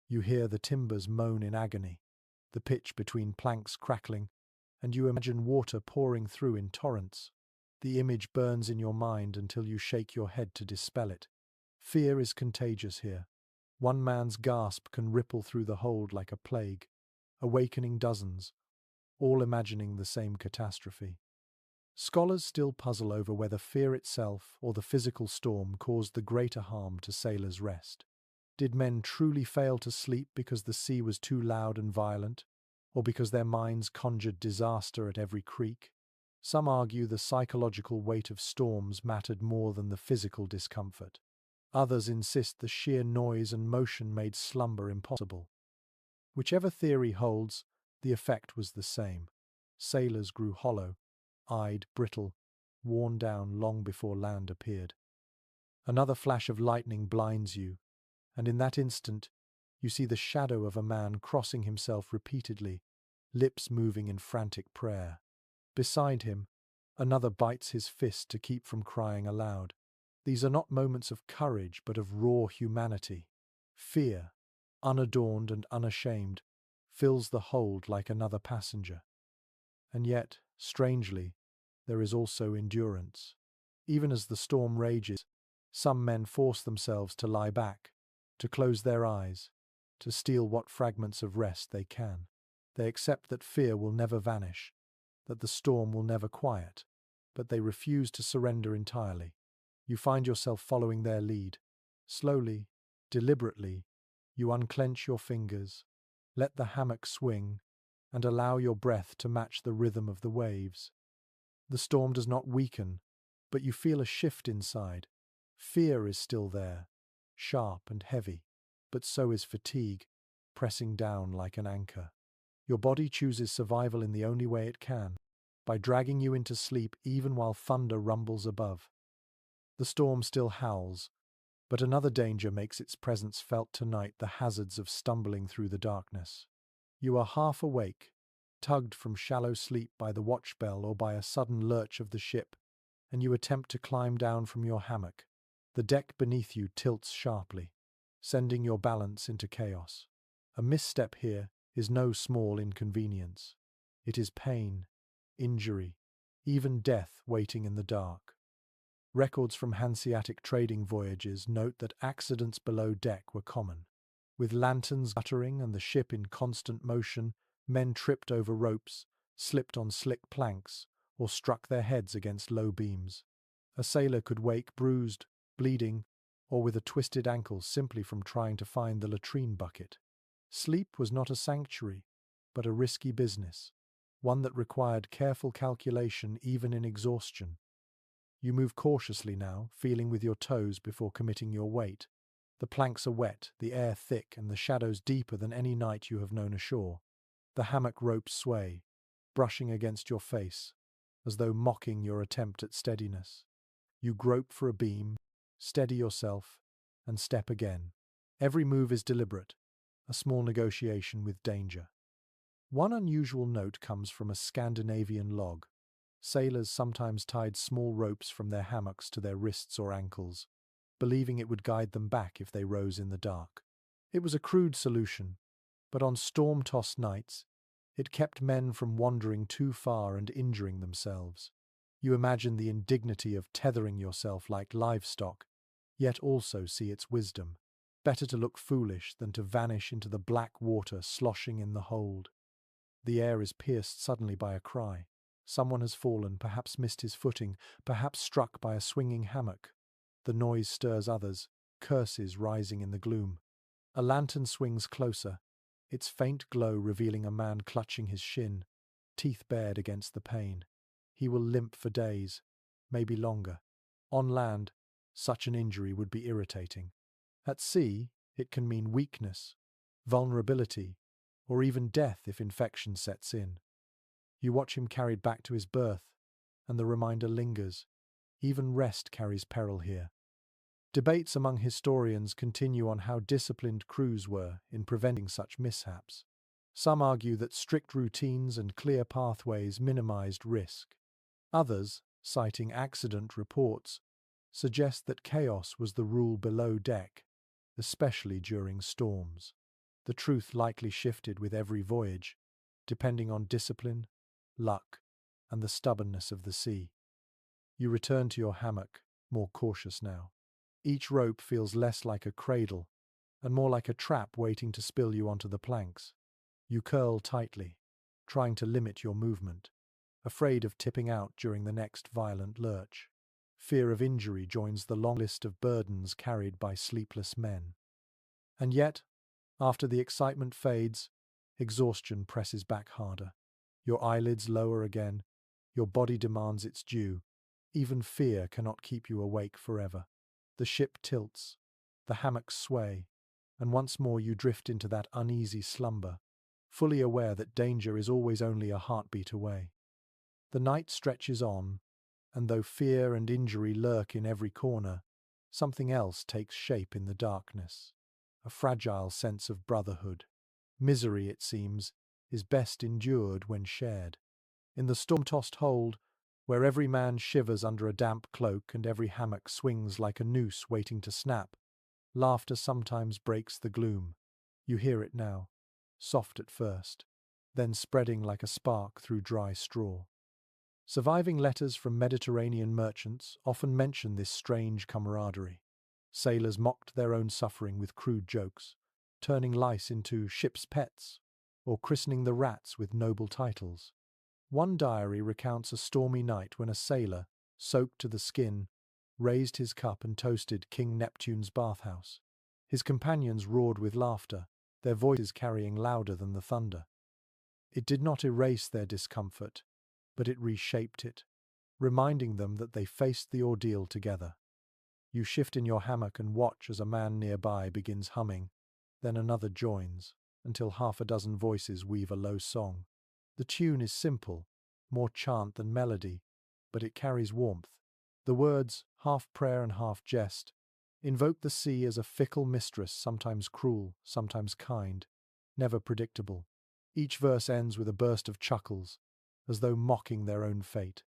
You hear the timbers moan in agony, the pitch between planks crackling, and you imagine water pouring through in torrents. The image burns in your mind until you shake your head to dispel it. Fear is contagious here. One man's gasp can ripple through the hold like a plague, awakening dozens, all imagining the same catastrophe. Scholars still puzzle over whether fear itself or the physical storm caused the greater harm to sailors' rest. Did men truly fail to sleep because the sea was too loud and violent, or because their minds conjured disaster at every creak? Some argue the psychological weight of storms mattered more than the physical discomfort. Others insist the sheer noise and motion made slumber impossible. Whichever theory holds, the effect was the same. Sailors grew hollow, eyed, brittle, worn down long before land appeared. Another flash of lightning blinds you, and in that instant you see the shadow of a man crossing himself repeatedly, lips moving in frantic prayer. Beside him, another bites his fist to keep from crying aloud. These are not moments of courage, but of raw humanity. Fear, unadorned and unashamed, fills the hold like another passenger. And yet, strangely, there is also endurance. Even as the storm rages, some men force themselves to lie back, to close their eyes, to steal what fragments of rest they can. They accept that fear will never vanish, that the storm will never quiet, but they refuse to surrender entirely. You find yourself following their lead. Slowly, deliberately, you unclench your fingers, let the hammock swing, and allow your breath to match the rhythm of the waves. The storm does not weaken, but you feel a shift inside. Fear is still there, sharp and heavy, but so is fatigue, pressing down like an anchor. Your body chooses survival in the only way it can, by dragging you into sleep even while thunder rumbles above. The storm still howls, but another danger makes its presence felt tonight: the hazards of stumbling through the darkness. You are half awake, tugged from shallow sleep by the watch bell or by a sudden lurch of the ship, and you attempt to climb down from your hammock. The deck beneath you tilts sharply, sending your balance into chaos. A misstep here is no small inconvenience. It is pain, injury, even death waiting in the dark. Records from Hanseatic trading voyages note that accidents below deck were common. With lanterns guttering and the ship in constant motion, men tripped over ropes, slipped on slick planks, or struck their heads against low beams. A sailor could wake bruised, bleeding, or with a twisted ankle simply from trying to find the latrine bucket. Sleep was not a sanctuary, but a risky business, one that required careful calculation even in exhaustion. You move cautiously now, feeling with your toes before committing your weight. The planks are wet, the air thick, and the shadows deeper than any night you have known ashore. The hammock ropes sway, brushing against your face, as though mocking your attempt at steadiness. You grope for a beam, steady yourself, and step again. Every move is deliberate, a small negotiation with danger. One unusual note comes from a Scandinavian log. Sailors sometimes tied small ropes from their hammocks to their wrists or ankles, believing it would guide them back if they rose in the dark. It was a crude solution, but on storm-tossed nights, it kept men from wandering too far and injuring themselves. You imagine the indignity of tethering yourself like livestock, yet also see its wisdom. Better to look foolish than to vanish into the black water sloshing in the hold. The air is pierced suddenly by a cry. Someone has fallen, perhaps missed his footing, perhaps struck by a swinging hammock. The noise stirs others, curses rising in the gloom. A lantern swings closer, its faint glow revealing a man clutching his shin, teeth bared against the pain. He will limp for days, maybe longer. On land, such an injury would be irritating. At sea, it can mean weakness, vulnerability, or even death if infection sets in. You watch him carried back to his berth, and the reminder lingers. Even rest carries peril here. Debates among historians continue on how disciplined crews were in preventing such mishaps. Some argue that strict routines and clear pathways minimized risk. Others, citing accident reports, suggest that chaos was the rule below deck, especially during storms. The truth likely shifted with every voyage, depending on discipline, luck, and the stubbornness of the sea. You return to your hammock, more cautious now. Each rope feels less like a cradle and more like a trap waiting to spill you onto the planks. You curl tightly, trying to limit your movement, afraid of tipping out during the next violent lurch. Fear of injury joins the long list of burdens carried by sleepless men. And yet, after the excitement fades, exhaustion presses back harder. Your eyelids lower again, your body demands its due. Even fear cannot keep you awake forever. The ship tilts, the hammocks sway, and once more you drift into that uneasy slumber, fully aware that danger is always only a heartbeat away. The night stretches on, and though fear and injury lurk in every corner, something else takes shape in the darkness. A fragile sense of brotherhood. Misery, it seems, is best endured when shared. In the storm-tossed hold, where every man shivers under a damp cloak and every hammock swings like a noose waiting to snap, laughter sometimes breaks the gloom. You hear it now, soft at first, then spreading like a spark through dry straw. Surviving letters from Mediterranean merchants often mention this strange camaraderie. Sailors mocked their own suffering with crude jokes, turning lice into ship's pets, or christening the rats with noble titles. One diary recounts a stormy night when a sailor, soaked to the skin, raised his cup and toasted King Neptune's bathhouse. His companions roared with laughter, their voices carrying louder than the thunder. It did not erase their discomfort, but it reshaped it, reminding them that they faced the ordeal together. You shift in your hammock and watch as a man nearby begins humming, then another joins, until half a dozen voices weave a low song. The tune is simple, more chant than melody, but it carries warmth. The words, half prayer and half jest, invoke the sea as a fickle mistress, sometimes cruel, sometimes kind, never predictable. Each verse ends with a burst of chuckles, as though mocking their own fate.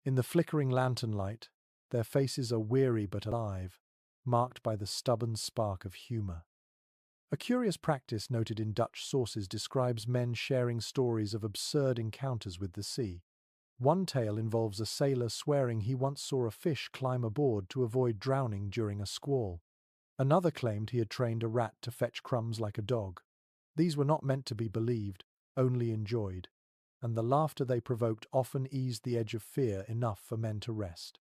In the flickering lantern light, their faces are weary but alive, marked by the stubborn spark of humour. A curious practice noted in Dutch sources describes men sharing stories of absurd encounters with the sea. One tale involves a sailor swearing he once saw a fish climb aboard to avoid drowning during a squall. Another claimed he had trained a rat to fetch crumbs like a dog. These were not meant to be believed, only enjoyed, and the laughter they provoked often eased the edge of fear enough for men to rest.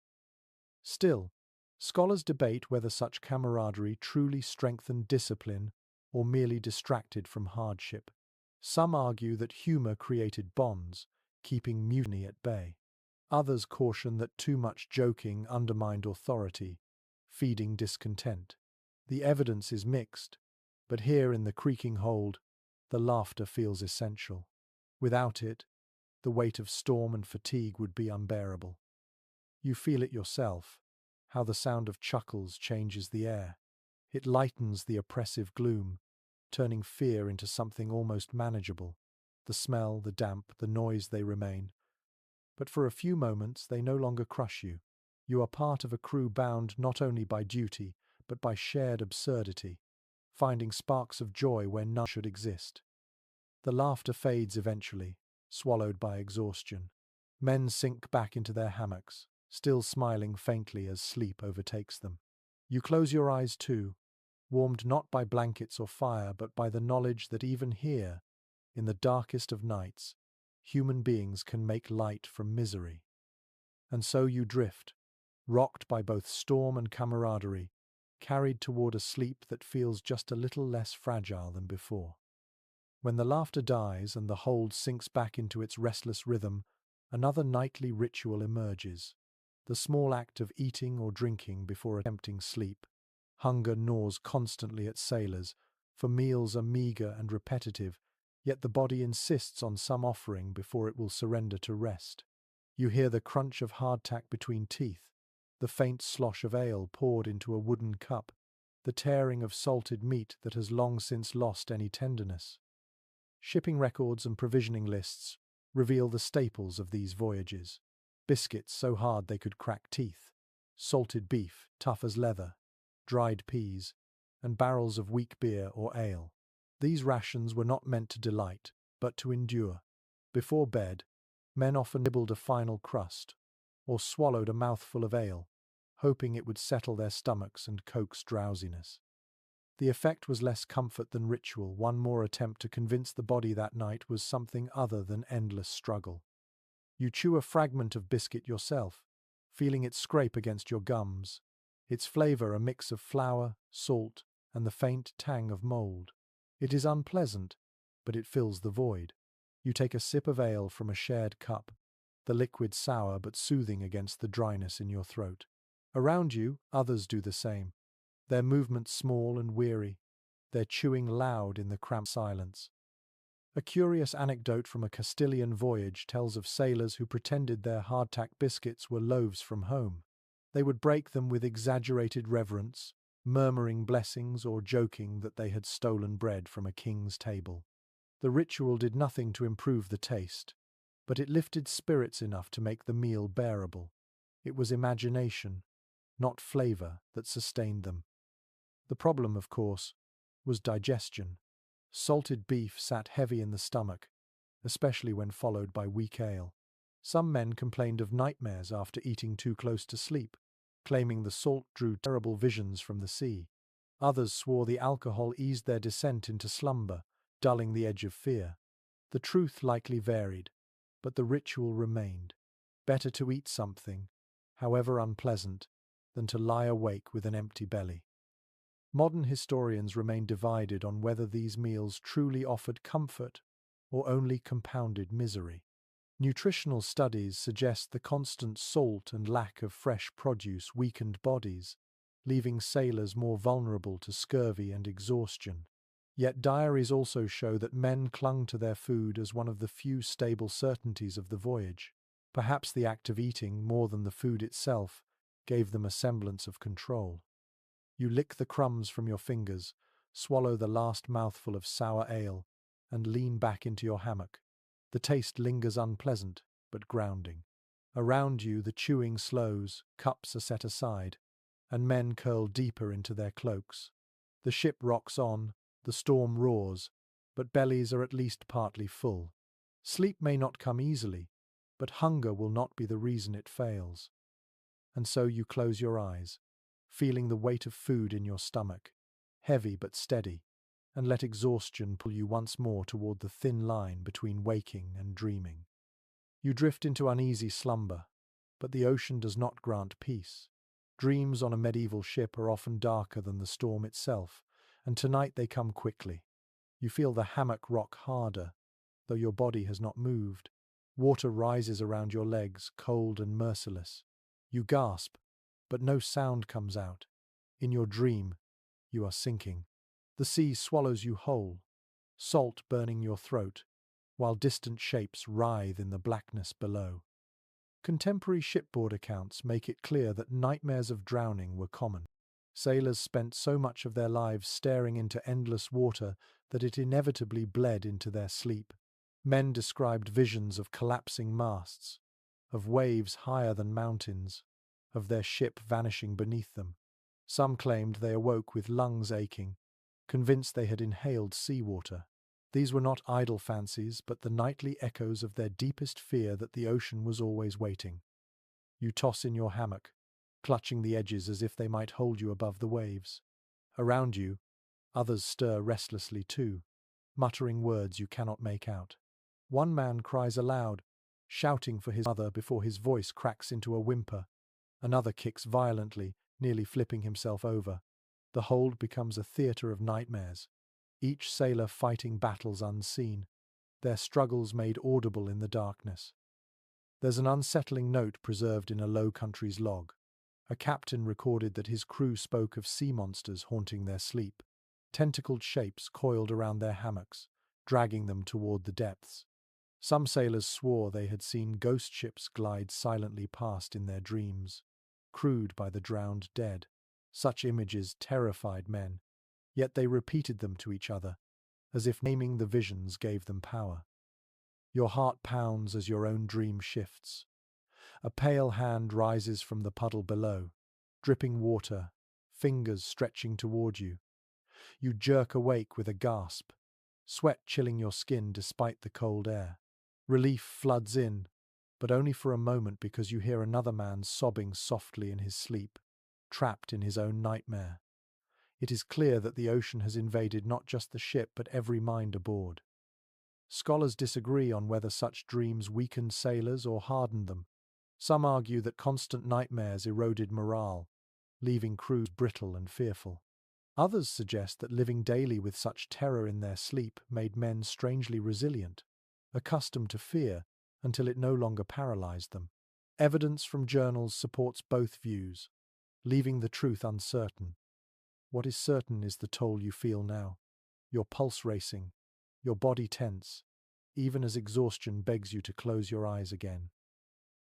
Still, scholars debate whether such camaraderie truly strengthened discipline or merely distracted from hardship. Some argue that humour created bonds, keeping mutiny at bay. Others caution that too much joking undermined authority, feeding discontent. The evidence is mixed, but here in the creaking hold, the laughter feels essential. Without it, the weight of storm and fatigue would be unbearable. You feel it yourself, how the sound of chuckles changes the air. It lightens the oppressive gloom, turning fear into something almost manageable. The smell, the damp, the noise, they remain. But for a few moments they no longer crush you. You are part of a crew bound not only by duty, but by shared absurdity, finding sparks of joy where none should exist. The laughter fades eventually, swallowed by exhaustion. Men sink back into their hammocks, still smiling faintly as sleep overtakes them. You close your eyes too, warmed not by blankets or fire, but by the knowledge that even here, in the darkest of nights, human beings can make light from misery. And so you drift, rocked by both storm and camaraderie, carried toward a sleep that feels just a little less fragile than before. When the laughter dies and the hold sinks back into its restless rhythm, another nightly ritual emerges. The small act of eating or drinking before attempting sleep. Hunger gnaws constantly at sailors, for meals are meagre and repetitive, yet the body insists on some offering before it will surrender to rest. You hear the crunch of hardtack between teeth, the faint slosh of ale poured into a wooden cup, the tearing of salted meat that has long since lost any tenderness. Shipping records and provisioning lists reveal the staples of these voyages. Biscuits so hard they could crack teeth, salted beef tough as leather, dried peas, and barrels of weak beer or ale. These rations were not meant to delight, but to endure. Before bed, men often nibbled a final crust, or swallowed a mouthful of ale, hoping it would settle their stomachs and coax drowsiness. The effect was less comfort than ritual, one more attempt to convince the body that night was something other than endless struggle. You chew a fragment of biscuit yourself, feeling it scrape against your gums, its flavour a mix of flour, salt, and the faint tang of mould. It is unpleasant, but it fills the void. You take a sip of ale from a shared cup, the liquid sour but soothing against the dryness in your throat. Around you, others do the same, their movements small and weary, their chewing loud in the cramped silence. A curious anecdote from a Castilian voyage tells of sailors who pretended their hardtack biscuits were loaves from home. They would break them with exaggerated reverence, murmuring blessings or joking that they had stolen bread from a king's table. The ritual did nothing to improve the taste, but it lifted spirits enough to make the meal bearable. It was imagination, not flavor, that sustained them. The problem, of course, was digestion. Salted beef sat heavy in the stomach, especially when followed by weak ale. Some men complained of nightmares after eating too close to sleep, claiming the salt drew terrible visions from the sea. Others swore the alcohol eased their descent into slumber, dulling the edge of fear. The truth likely varied, but the ritual remained. Better to eat something, however unpleasant, than to lie awake with an empty belly. Modern historians remain divided on whether these meals truly offered comfort or only compounded misery. Nutritional studies suggest the constant salt and lack of fresh produce weakened bodies, leaving sailors more vulnerable to scurvy and exhaustion. Yet diaries also show that men clung to their food as one of the few stable certainties of the voyage. Perhaps the act of eating, more than the food itself, gave them a semblance of control. You lick the crumbs from your fingers, swallow the last mouthful of sour ale, and lean back into your hammock. The taste lingers unpleasant, but grounding. Around you the chewing slows, cups are set aside, and men curl deeper into their cloaks. The ship rocks on, the storm roars, but bellies are at least partly full. Sleep may not come easily, but hunger will not be the reason it fails. And so you close your eyes, feeling the weight of food in your stomach, heavy but steady, and let exhaustion pull you once more toward the thin line between waking and dreaming. You drift into uneasy slumber, but the ocean does not grant peace. Dreams on a medieval ship are often darker than the storm itself, and tonight they come quickly. You feel the hammock rock harder, though your body has not moved. Water rises around your legs, cold and merciless. You gasp, but no sound comes out. In your dream, you are sinking. The sea swallows you whole, salt burning your throat, while distant shapes writhe in the blackness below. Contemporary shipboard accounts make it clear that nightmares of drowning were common. Sailors spent so much of their lives staring into endless water that it inevitably bled into their sleep. Men described visions of collapsing masts, of waves higher than mountains, of their ship vanishing beneath them. Some claimed they awoke with lungs aching, convinced they had inhaled seawater. These were not idle fancies, but the nightly echoes of their deepest fear that the ocean was always waiting. You toss in your hammock, clutching the edges as if they might hold you above the waves. Around you, others stir restlessly too, muttering words you cannot make out. One man cries aloud, shouting for his mother before his voice cracks into a whimper. Another kicks violently, nearly flipping himself over. The hold becomes a theatre of nightmares, each sailor fighting battles unseen, their struggles made audible in the darkness. There's an unsettling note preserved in a Low Countries log. A captain recorded that his crew spoke of sea monsters haunting their sleep, tentacled shapes coiled around their hammocks, dragging them toward the depths. Some sailors swore they had seen ghost ships glide silently past in their dreams, crewed by the drowned dead. Such images terrified men, yet they repeated them to each other, as if naming the visions gave them power. Your heart pounds as your own dream shifts. A pale hand rises from the puddle below, dripping water, fingers stretching toward you. You jerk awake with a gasp, sweat chilling your skin despite the cold air. Relief floods in, but only for a moment because you hear another man sobbing softly in his sleep, trapped in his own nightmare. It is clear that the ocean has invaded not just the ship but every mind aboard. Scholars disagree on whether such dreams weakened sailors or hardened them. Some argue that constant nightmares eroded morale, leaving crews brittle and fearful. Others suggest that living daily with such terror in their sleep made men strangely resilient, accustomed to fear until it no longer paralyzed them. Evidence from journals supports both views, leaving the truth uncertain. What is certain is the toll you feel now, your pulse racing, your body tense, even as exhaustion begs you to close your eyes again.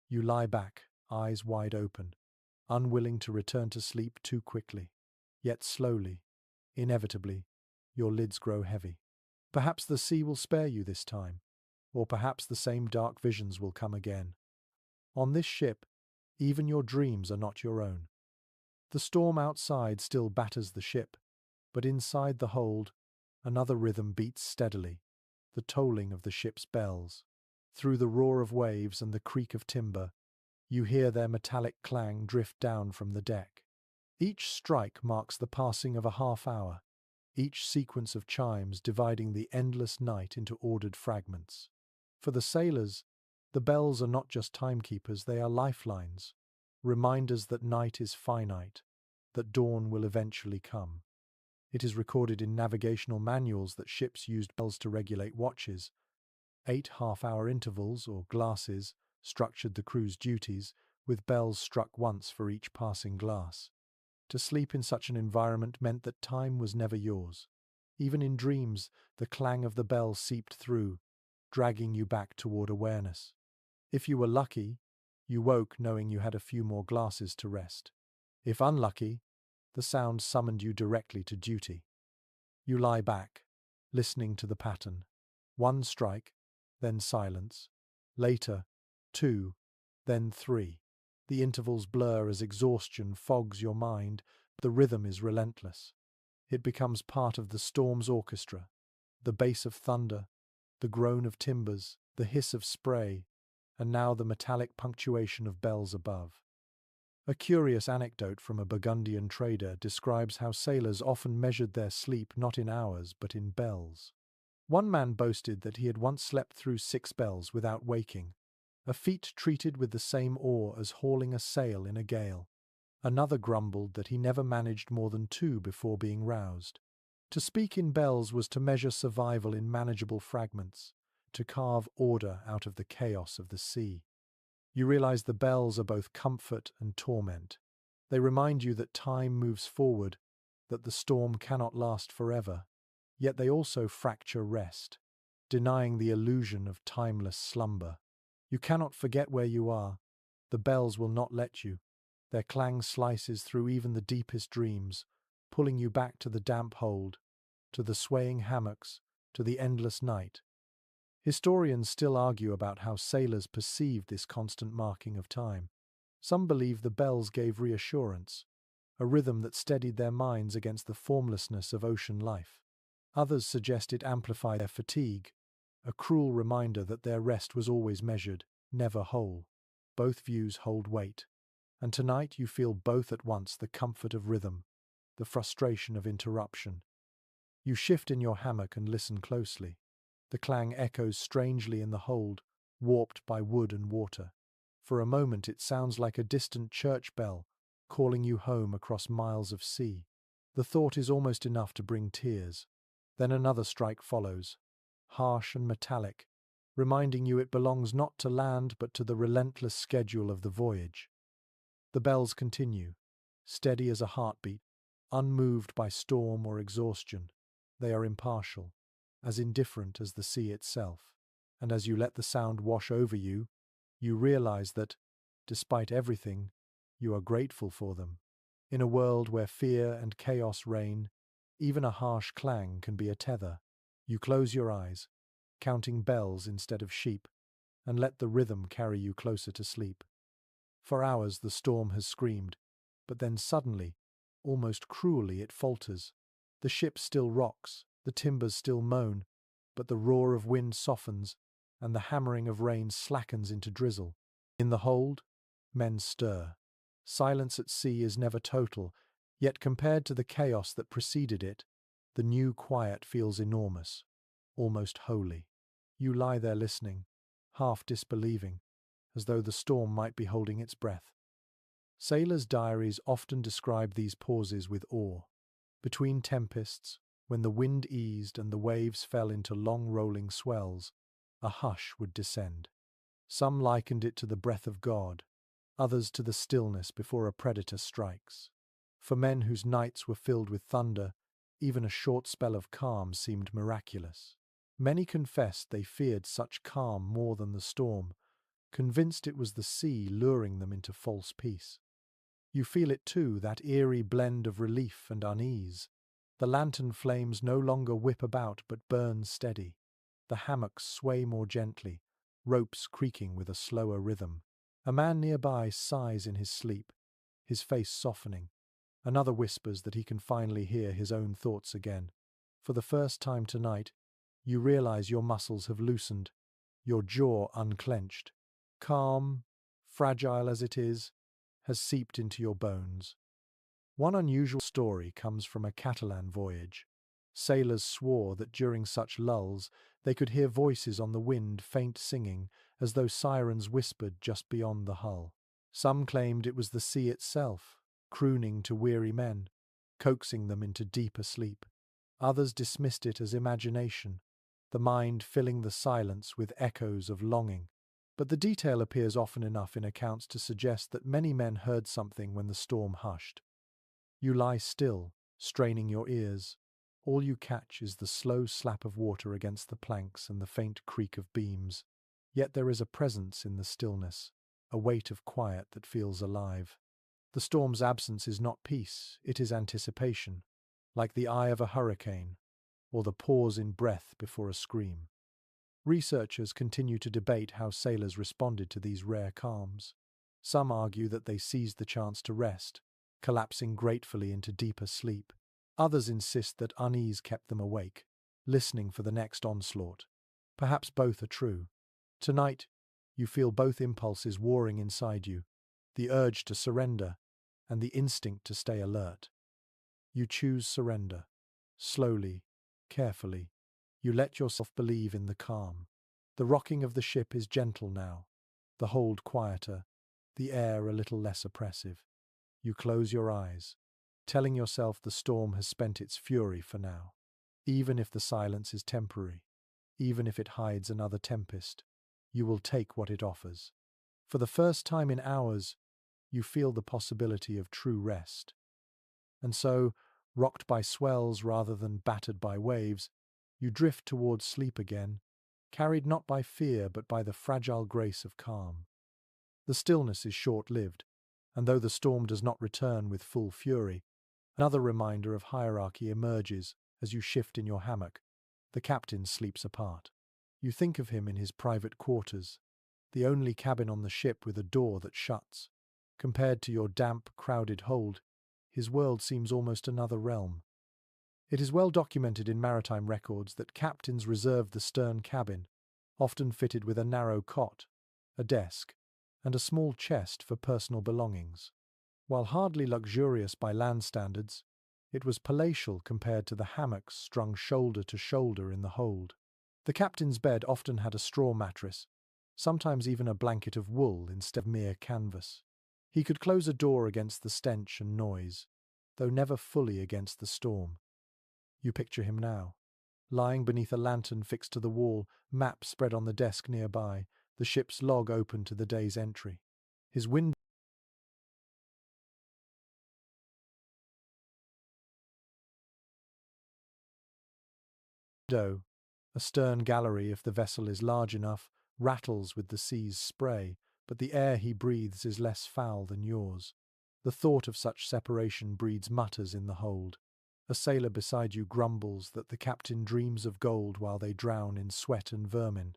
You lie back, eyes wide open, unwilling to return to sleep too quickly. Yet slowly, inevitably, your lids grow heavy. Perhaps the sea will spare you this time. or perhaps the same dark visions will come again. On this ship, even your dreams are not your own. The storm outside still batters the ship, but inside the hold, another rhythm beats steadily, the tolling of the ship's bells. Through the roar of waves and the creak of timber, you hear their metallic clang drift down from the deck. Each strike marks the passing of a half hour, each sequence of chimes dividing the endless night into ordered fragments. For the sailors, the bells are not just timekeepers, they are lifelines, reminders that night is finite, that dawn will eventually come. It is recorded in navigational manuals that ships used bells to regulate watches. 8 half-hour intervals, or glasses, structured the crew's duties, with bells struck once for each passing glass. To sleep in such an environment meant that time was never yours. Even in dreams, the clang of the bell seeped through, dragging you back toward awareness. If you were lucky, you woke knowing you had a few more glasses to rest. If unlucky, the sound summoned you directly to duty. You lie back, listening to the pattern. 1 strike, then silence. Later, 2, then 3. The intervals blur as exhaustion fogs your mind, but the rhythm is relentless. It becomes part of the storm's orchestra. The bass of thunder, the groan of timbers, the hiss of spray, and now the metallic punctuation of bells above. A curious anecdote from a Burgundian trader describes how sailors often measured their sleep not in hours but in bells. One man boasted that he had once slept through 6 bells without waking, a feat treated with the same awe as hauling a sail in a gale. Another grumbled that he never managed more than 2 before being roused. To speak in bells was to measure survival in manageable fragments, to carve order out of the chaos of the sea. You realize the bells are both comfort and torment. They remind you that time moves forward, that the storm cannot last forever, yet they also fracture rest, denying the illusion of timeless slumber. You cannot forget where you are. The bells will not let you. Their clang slices through even the deepest dreams, pulling you back to the damp hold, to the swaying hammocks, to the endless night. Historians still argue about how sailors perceived this constant marking of time. Some believe the bells gave reassurance, a rhythm that steadied their minds against the formlessness of ocean life. Others suggest it amplified their fatigue, a cruel reminder that their rest was always measured, never whole. Both views hold weight, and tonight you feel both at once: the comfort of rhythm, the frustration of interruption. You shift in your hammock and listen closely. The clang echoes strangely in the hold, warped by wood and water. For a moment it sounds like a distant church bell, calling you home across miles of sea. The thought is almost enough to bring tears. Then another strike follows, harsh and metallic, reminding you it belongs not to land but to the relentless schedule of the voyage. The bells continue, steady as a heartbeat, unmoved by storm or exhaustion. They are impartial, as indifferent as the sea itself. And as you let the sound wash over you, you realize that, despite everything, you are grateful for them. In a world where fear and chaos reign, even a harsh clang can be a tether. You close your eyes, counting bells instead of sheep, and let the rhythm carry you closer to sleep. For hours the storm has screamed, but then suddenly, almost cruelly, it falters. The ship still rocks, the timbers still moan, but the roar of wind softens, and the hammering of rain slackens into drizzle. In the hold, men stir. Silence at sea is never total, yet compared to the chaos that preceded it, the new quiet feels enormous, almost holy. You lie there listening, half disbelieving, as though the storm might be holding its breath. Sailors' diaries often describe these pauses with awe. Between tempests, when the wind eased and the waves fell into long rolling swells, a hush would descend. Some likened it to the breath of God, others to the stillness before a predator strikes. For men whose nights were filled with thunder, even a short spell of calm seemed miraculous. Many confessed they feared such calm more than the storm, convinced it was the sea luring them into false peace. You feel it too, that eerie blend of relief and unease. The lantern flames no longer whip about but burn steady. The hammocks sway more gently, ropes creaking with a slower rhythm. A man nearby sighs in his sleep, his face softening. Another whispers that he can finally hear his own thoughts again. For the first time tonight, you realize your muscles have loosened, your jaw unclenched. Calm, fragile as it is, has seeped into your bones. One unusual story comes from a Catalan voyage. Sailors swore that during such lulls they could hear voices on the wind faint singing as though sirens whispered just beyond the hull. Some claimed it was the sea itself, crooning to weary men, coaxing them into deeper sleep. Others dismissed it as imagination, the mind filling the silence with echoes of longing. But the detail appears often enough in accounts to suggest that many men heard something when the storm hushed. You lie still, straining your ears. All you catch is the slow slap of water against the planks and the faint creak of beams. Yet there is a presence in the stillness, a weight of quiet that feels alive. The storm's absence is not peace, it is anticipation, like the eye of a hurricane, or the pause in breath before a scream. Researchers continue to debate how sailors responded to these rare calms. Some argue that they seized the chance to rest, collapsing gratefully into deeper sleep. Others insist that unease kept them awake, listening for the next onslaught. Perhaps both are true. Tonight, you feel both impulses warring inside you, the urge to surrender and the instinct to stay alert. You choose surrender. Slowly, carefully, you let yourself believe in the calm. The rocking of the ship is gentle now, the hold quieter, the air a little less oppressive. You close your eyes, telling yourself the storm has spent its fury for now. Even if the silence is temporary, even if it hides another tempest, you will take what it offers. For the first time in hours, you feel the possibility of true rest. And so, rocked by swells rather than battered by waves, you drift towards sleep again, carried not by fear but by the fragile grace of calm. The stillness is short-lived, and though the storm does not return with full fury, another reminder of hierarchy emerges as you shift in your hammock. The captain sleeps apart. You think of him in his private quarters, the only cabin on the ship with a door that shuts. Compared to your damp, crowded hold, his world seems almost another realm. It is well documented in maritime records that captains reserved the stern cabin, often fitted with a narrow cot, a desk, and a small chest for personal belongings. While hardly luxurious by land standards, it was palatial compared to the hammocks strung shoulder to shoulder in the hold. The captain's bed often had a straw mattress, sometimes even a blanket of wool instead of mere canvas. He could close a door against the stench and noise, though never fully against the storm. You picture him now, lying beneath a lantern fixed to the wall, map spread on the desk nearby, the ship's log open to the day's entry. His window, a stern gallery if the vessel is large enough, rattles with the sea's spray, but the air he breathes is less foul than yours. The thought of such separation breeds mutters in the hold. A sailor beside you grumbles that the captain dreams of gold while they drown in sweat and vermin.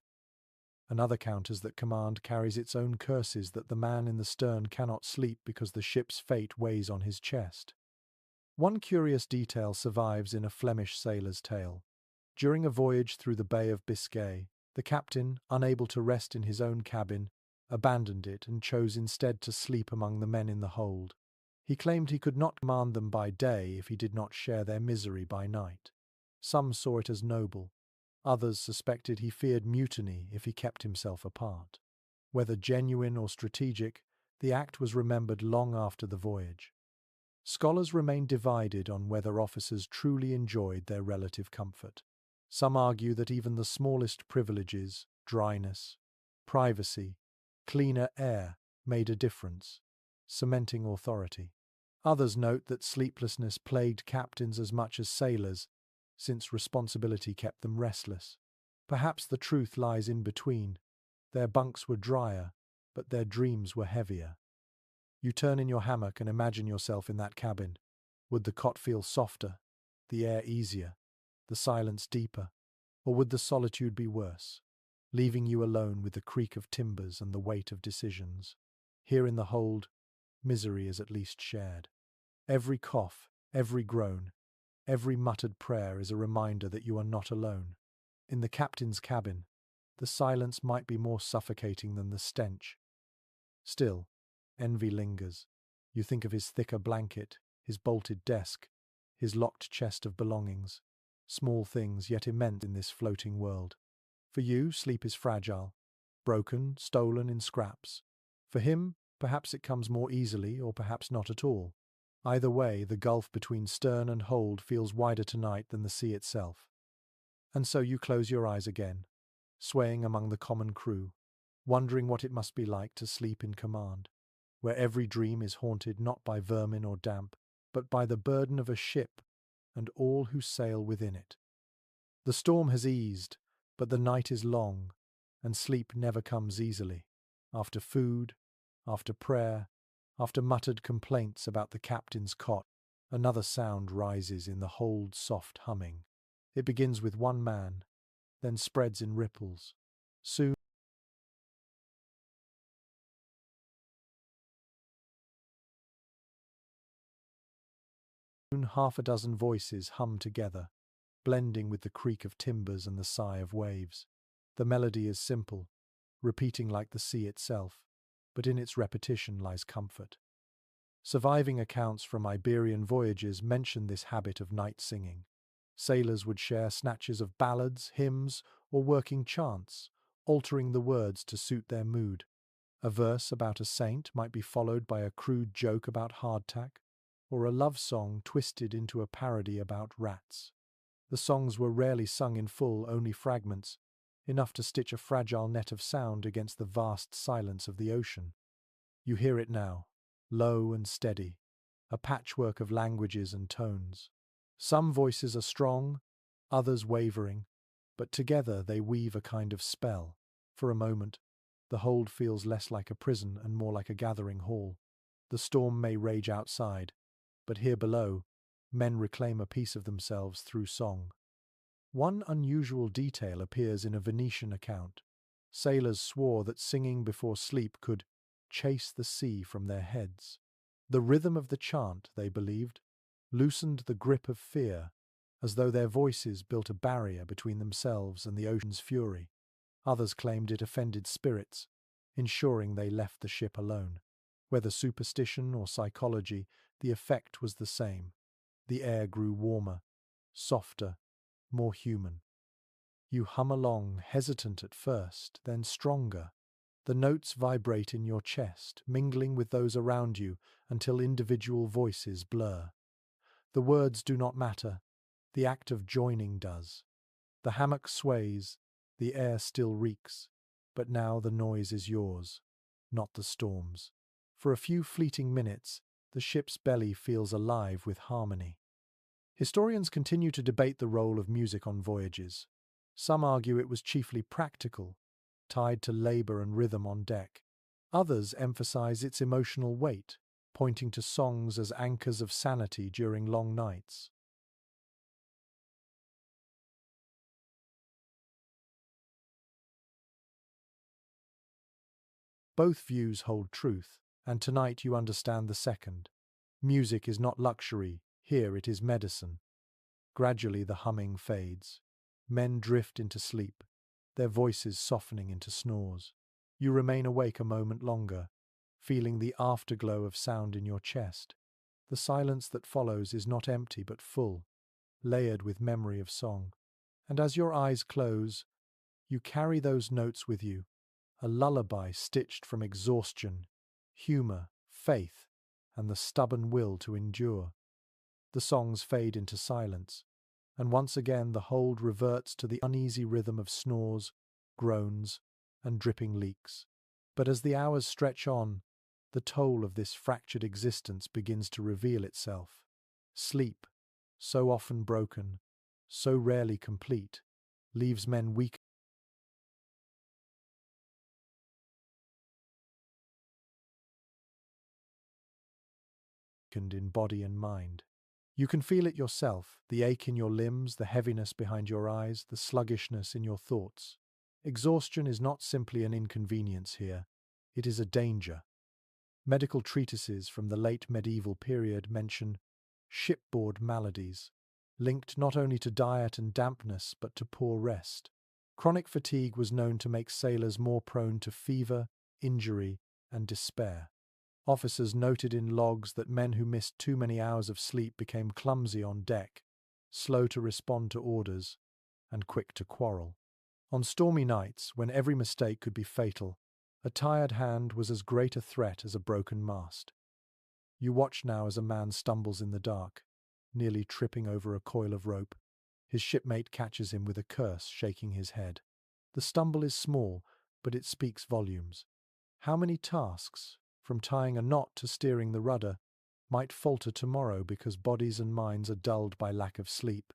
Another counters that command carries its own curses that the man in the stern cannot sleep because the ship's fate weighs on his chest. One curious detail survives in a Flemish sailor's tale. During a voyage through the Bay of Biscay, the captain, unable to rest in his own cabin, abandoned it and chose instead to sleep among the men in the hold. He claimed he could not command them by day if he did not share their misery by night. Some saw it as noble. Others suspected he feared mutiny if he kept himself apart. Whether genuine or strategic, the act was remembered long after the voyage. Scholars remain divided on whether officers truly enjoyed their relative comfort. Some argue that even the smallest privileges, dryness, privacy, cleaner air, made a difference, cementing authority. Others note that sleeplessness plagued captains as much as sailors, since responsibility kept them restless. Perhaps the truth lies in between. Their bunks were drier, but their dreams were heavier. You turn in your hammock and imagine yourself in that cabin. Would the cot feel softer, the air easier, the silence deeper? Or would the solitude be worse, leaving you alone with the creak of timbers and the weight of decisions? Here in the hold, misery is at least shared. Every cough, every groan, every muttered prayer is a reminder that you are not alone. In the captain's cabin, the silence might be more suffocating than the stench. Still, envy lingers. You think of his thicker blanket, his bolted desk, his locked chest of belongings, small things yet immense in this floating world. For you, sleep is fragile, broken, stolen in scraps. For him, perhaps it comes more easily or perhaps not at all. Either way, the gulf between stern and hold feels wider tonight than the sea itself. And so you close your eyes again, swaying among the common crew, wondering what it must be like to sleep in command, where every dream is haunted not by vermin or damp, but by the burden of a ship and all who sail within it. The storm has eased, but the night is long, and sleep never comes easily. After food, after prayer, after muttered complaints about the captain's cot, another sound rises in the hold's soft humming. It begins with one man, then spreads in ripples. Soon, half a dozen voices hum together, blending with the creak of timbers and the sigh of waves. The melody is simple, repeating like the sea itself, but in its repetition lies comfort. Surviving accounts from Iberian voyages mention this habit of night singing. Sailors would share snatches of ballads, hymns, or working chants, altering the words to suit their mood. A verse about a saint might be followed by a crude joke about hardtack, or a love song twisted into a parody about rats. The songs were rarely sung in full, only fragments, enough to stitch a fragile net of sound against the vast silence of the ocean. You hear it now, low and steady, a patchwork of languages and tones. Some voices are strong, others wavering, but together they weave a kind of spell. For a moment, the hold feels less like a prison and more like a gathering hall. The storm may rage outside, but here below, men reclaim a piece of themselves through song. One unusual detail appears in a Venetian account. Sailors swore that singing before sleep could chase the sea from their heads. The rhythm of the chant, they believed, loosened the grip of fear, as though their voices built a barrier between themselves and the ocean's fury. Others claimed it offended spirits, ensuring they left the ship alone. Whether superstition or psychology, the effect was the same. The air grew warmer, softer, more human. You hum along, hesitant at first, then stronger. The notes vibrate in your chest, mingling with those around you until individual voices blur. The words do not matter, the act of joining does. The hammock sways, the air still reeks, but now the noise is yours, not the storm's. For a few fleeting minutes, the ship's belly feels alive with harmony. Historians continue to debate the role of music on voyages. Some argue it was chiefly practical, tied to labor and rhythm on deck. Others emphasize its emotional weight, pointing to songs as anchors of sanity during long nights. Both views hold truth, and tonight you understand the second. Music is not luxury, here it is medicine. Gradually the humming fades. Men drift into sleep, their voices softening into snores. You remain awake a moment longer, feeling the afterglow of sound in your chest. The silence that follows is not empty but full, layered with memory of song. And as your eyes close, you carry those notes with you, a lullaby stitched from exhaustion, humor, faith, and the stubborn will to endure. The songs fade into silence, and once again the hold reverts to the uneasy rhythm of snores, groans, and dripping leaks. But as the hours stretch on, the toll of this fractured existence begins to reveal itself. Sleep, so often broken, so rarely complete, leaves men weakened in body and mind. You can feel it yourself, the ache in your limbs, the heaviness behind your eyes, the sluggishness in your thoughts. Exhaustion is not simply an inconvenience here, it is a danger. Medical treatises from the late medieval period mention shipboard maladies, linked not only to diet and dampness but to poor rest. Chronic fatigue was known to make sailors more prone to fever, injury, and despair. Officers noted in logs that men who missed too many hours of sleep became clumsy on deck, slow to respond to orders, and quick to quarrel. On stormy nights, when every mistake could be fatal, a tired hand was as great a threat as a broken mast. You watch now as a man stumbles in the dark, nearly tripping over a coil of rope. His shipmate catches him with a curse, shaking his head. The stumble is small, but it speaks volumes. How many tasks, from tying a knot to steering the rudder, might falter tomorrow because bodies and minds are dulled by lack of sleep?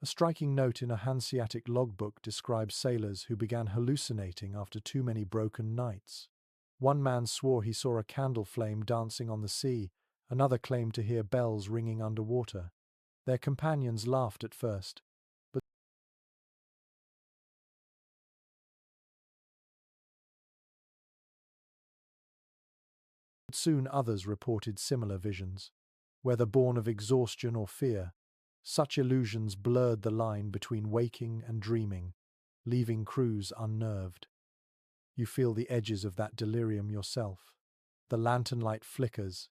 A striking note in a Hanseatic logbook describes sailors who began hallucinating after too many broken nights. One man swore he saw a candle flame dancing on the sea, another claimed to hear bells ringing underwater. Their companions laughed at first, but soon others reported similar visions. Whether born of exhaustion or fear, such illusions blurred the line between waking and dreaming, leaving crews unnerved. You feel the edges of that delirium yourself. The lantern light flickers,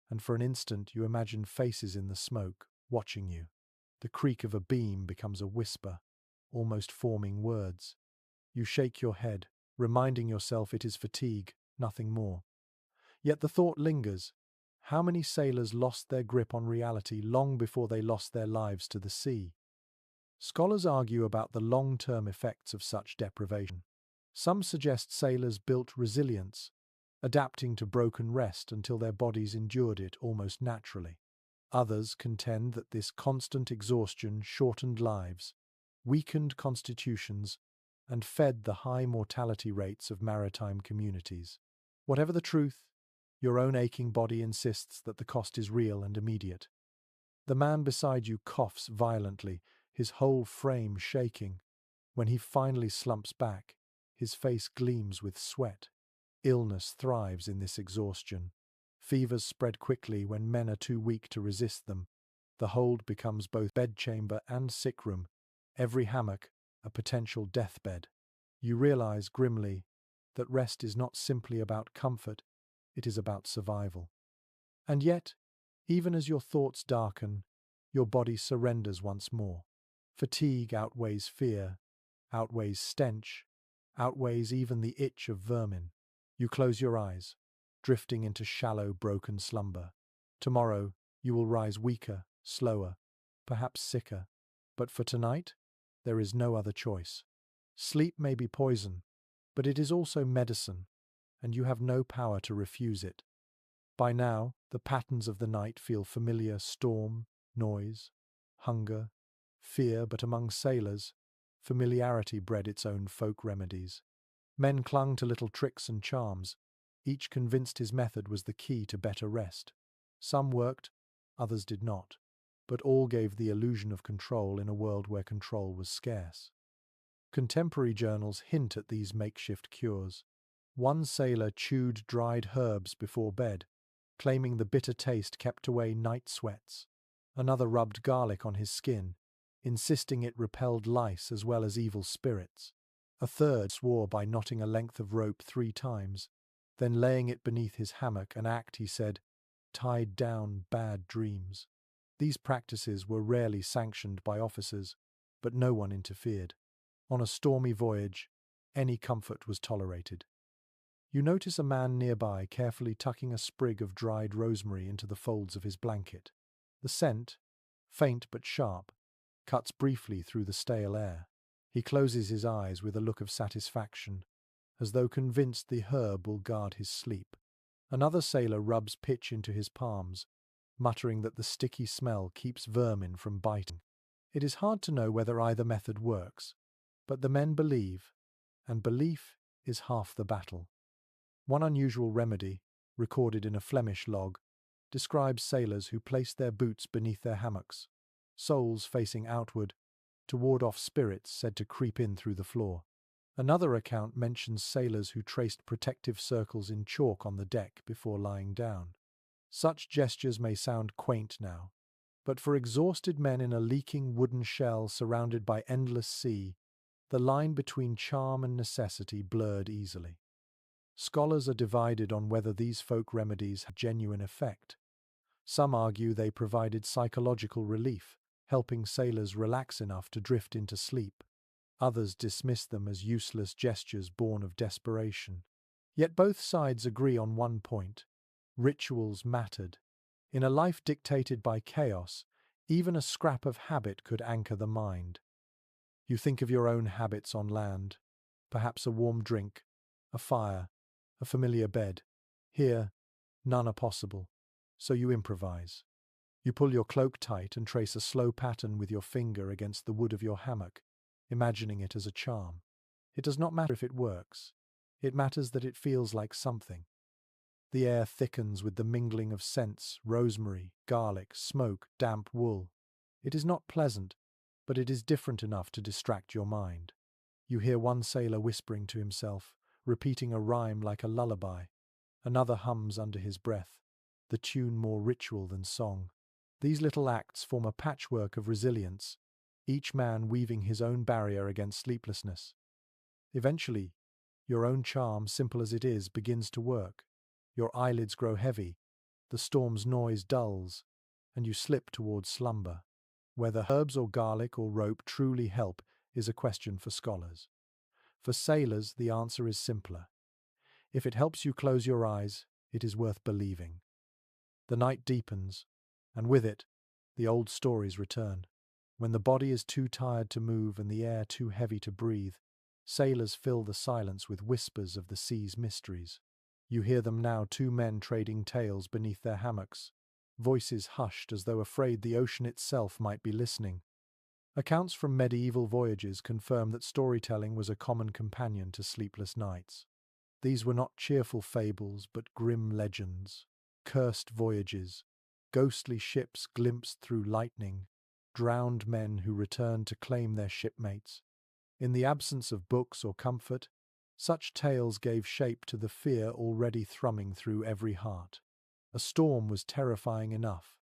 and for an instant you imagine faces in the smoke, watching you. The creak of a beam becomes a whisper, almost forming words. You shake your head, reminding yourself it is fatigue, nothing more. Yet the thought lingers. How many sailors lost their grip on reality long before they lost their lives to the sea? Scholars argue about the long-term effects of such deprivation. Some suggest sailors built resilience, adapting to broken rest until their bodies endured it almost naturally. Others contend that this constant exhaustion shortened lives, weakened constitutions, and fed the high mortality rates of maritime communities. Whatever the truth, your own aching body insists that the cost is real and immediate. The man beside you coughs violently, his whole frame shaking. When he finally slumps back, his face gleams with sweat. Illness thrives in this exhaustion. Fevers spread quickly when men are too weak to resist them. The hold becomes both bedchamber and sickroom, every hammock a potential deathbed. You realize grimly that rest is not simply about comfort, it is about survival. And yet, even as your thoughts darken, your body surrenders once more. Fatigue outweighs fear, outweighs stench, outweighs even the itch of vermin. You close your eyes, drifting into shallow, broken slumber. Tomorrow, you will rise weaker, slower, perhaps sicker. But for tonight, there is no other choice. Sleep may be poison, but it is also medicine, and you have no power to refuse it. By now, the patterns of the night feel familiar: storm, noise, hunger, fear, but among sailors, familiarity bred its own folk remedies. Men clung to little tricks and charms, each convinced his method was the key to better rest. Some worked, others did not, but all gave the illusion of control in a world where control was scarce. Contemporary journals hint at these makeshift cures. One sailor chewed dried herbs before bed, claiming the bitter taste kept away night sweats. Another rubbed garlic on his skin, insisting it repelled lice as well as evil spirits. A third swore by knotting a length of rope 3 times, then laying it beneath his hammock, an act, he said, tied down bad dreams. These practices were rarely sanctioned by officers, but no one interfered. On a stormy voyage, any comfort was tolerated. You notice a man nearby carefully tucking a sprig of dried rosemary into the folds of his blanket. The scent, faint but sharp, cuts briefly through the stale air. He closes his eyes with a look of satisfaction, as though convinced the herb will guard his sleep. Another sailor rubs pitch into his palms, muttering that the sticky smell keeps vermin from biting. It is hard to know whether either method works, but the men believe, and belief is half the battle. One unusual remedy, recorded in a Flemish log, describes sailors who placed their boots beneath their hammocks, soles facing outward, to ward off spirits said to creep in through the floor. Another account mentions sailors who traced protective circles in chalk on the deck before lying down. Such gestures may sound quaint now, but for exhausted men in a leaking wooden shell surrounded by endless sea, the line between charm and necessity blurred easily. Scholars are divided on whether these folk remedies have genuine effect. Some argue they provided psychological relief, helping sailors relax enough to drift into sleep. Others dismiss them as useless gestures born of desperation. Yet both sides agree on one point: rituals mattered. In a life dictated by chaos, even a scrap of habit could anchor the mind. You think of your own habits on land, perhaps a warm drink, a fire, a familiar bed. Here, none are possible, so you improvise. You pull your cloak tight and trace a slow pattern with your finger against the wood of your hammock, imagining it as a charm. It does not matter if it works. It matters that it feels like something. The air thickens with the mingling of scents: rosemary, garlic, smoke, damp wool. It is not pleasant, but it is different enough to distract your mind. You hear one sailor whispering to himself, repeating a rhyme like a lullaby. Another hums under his breath, the tune more ritual than song. These little acts form a patchwork of resilience, each man weaving his own barrier against sleeplessness. Eventually, your own charm, simple as it is, begins to work. Your eyelids grow heavy, the storm's noise dulls, and you slip towards slumber. Whether herbs or garlic or rope truly help is a question for scholars. For sailors, the answer is simpler. If it helps you close your eyes, it is worth believing. The night deepens, and with it, the old stories return. When the body is too tired to move and the air too heavy to breathe, sailors fill the silence with whispers of the sea's mysteries. You hear them now, two men trading tales beneath their hammocks, voices hushed as though afraid the ocean itself might be listening. Accounts from medieval voyages confirm that storytelling was a common companion to sleepless nights. These were not cheerful fables, but grim legends. Cursed voyages, ghostly ships glimpsed through lightning, drowned men who returned to claim their shipmates. In the absence of books or comfort, such tales gave shape to the fear already thrumming through every heart. A storm was terrifying enough.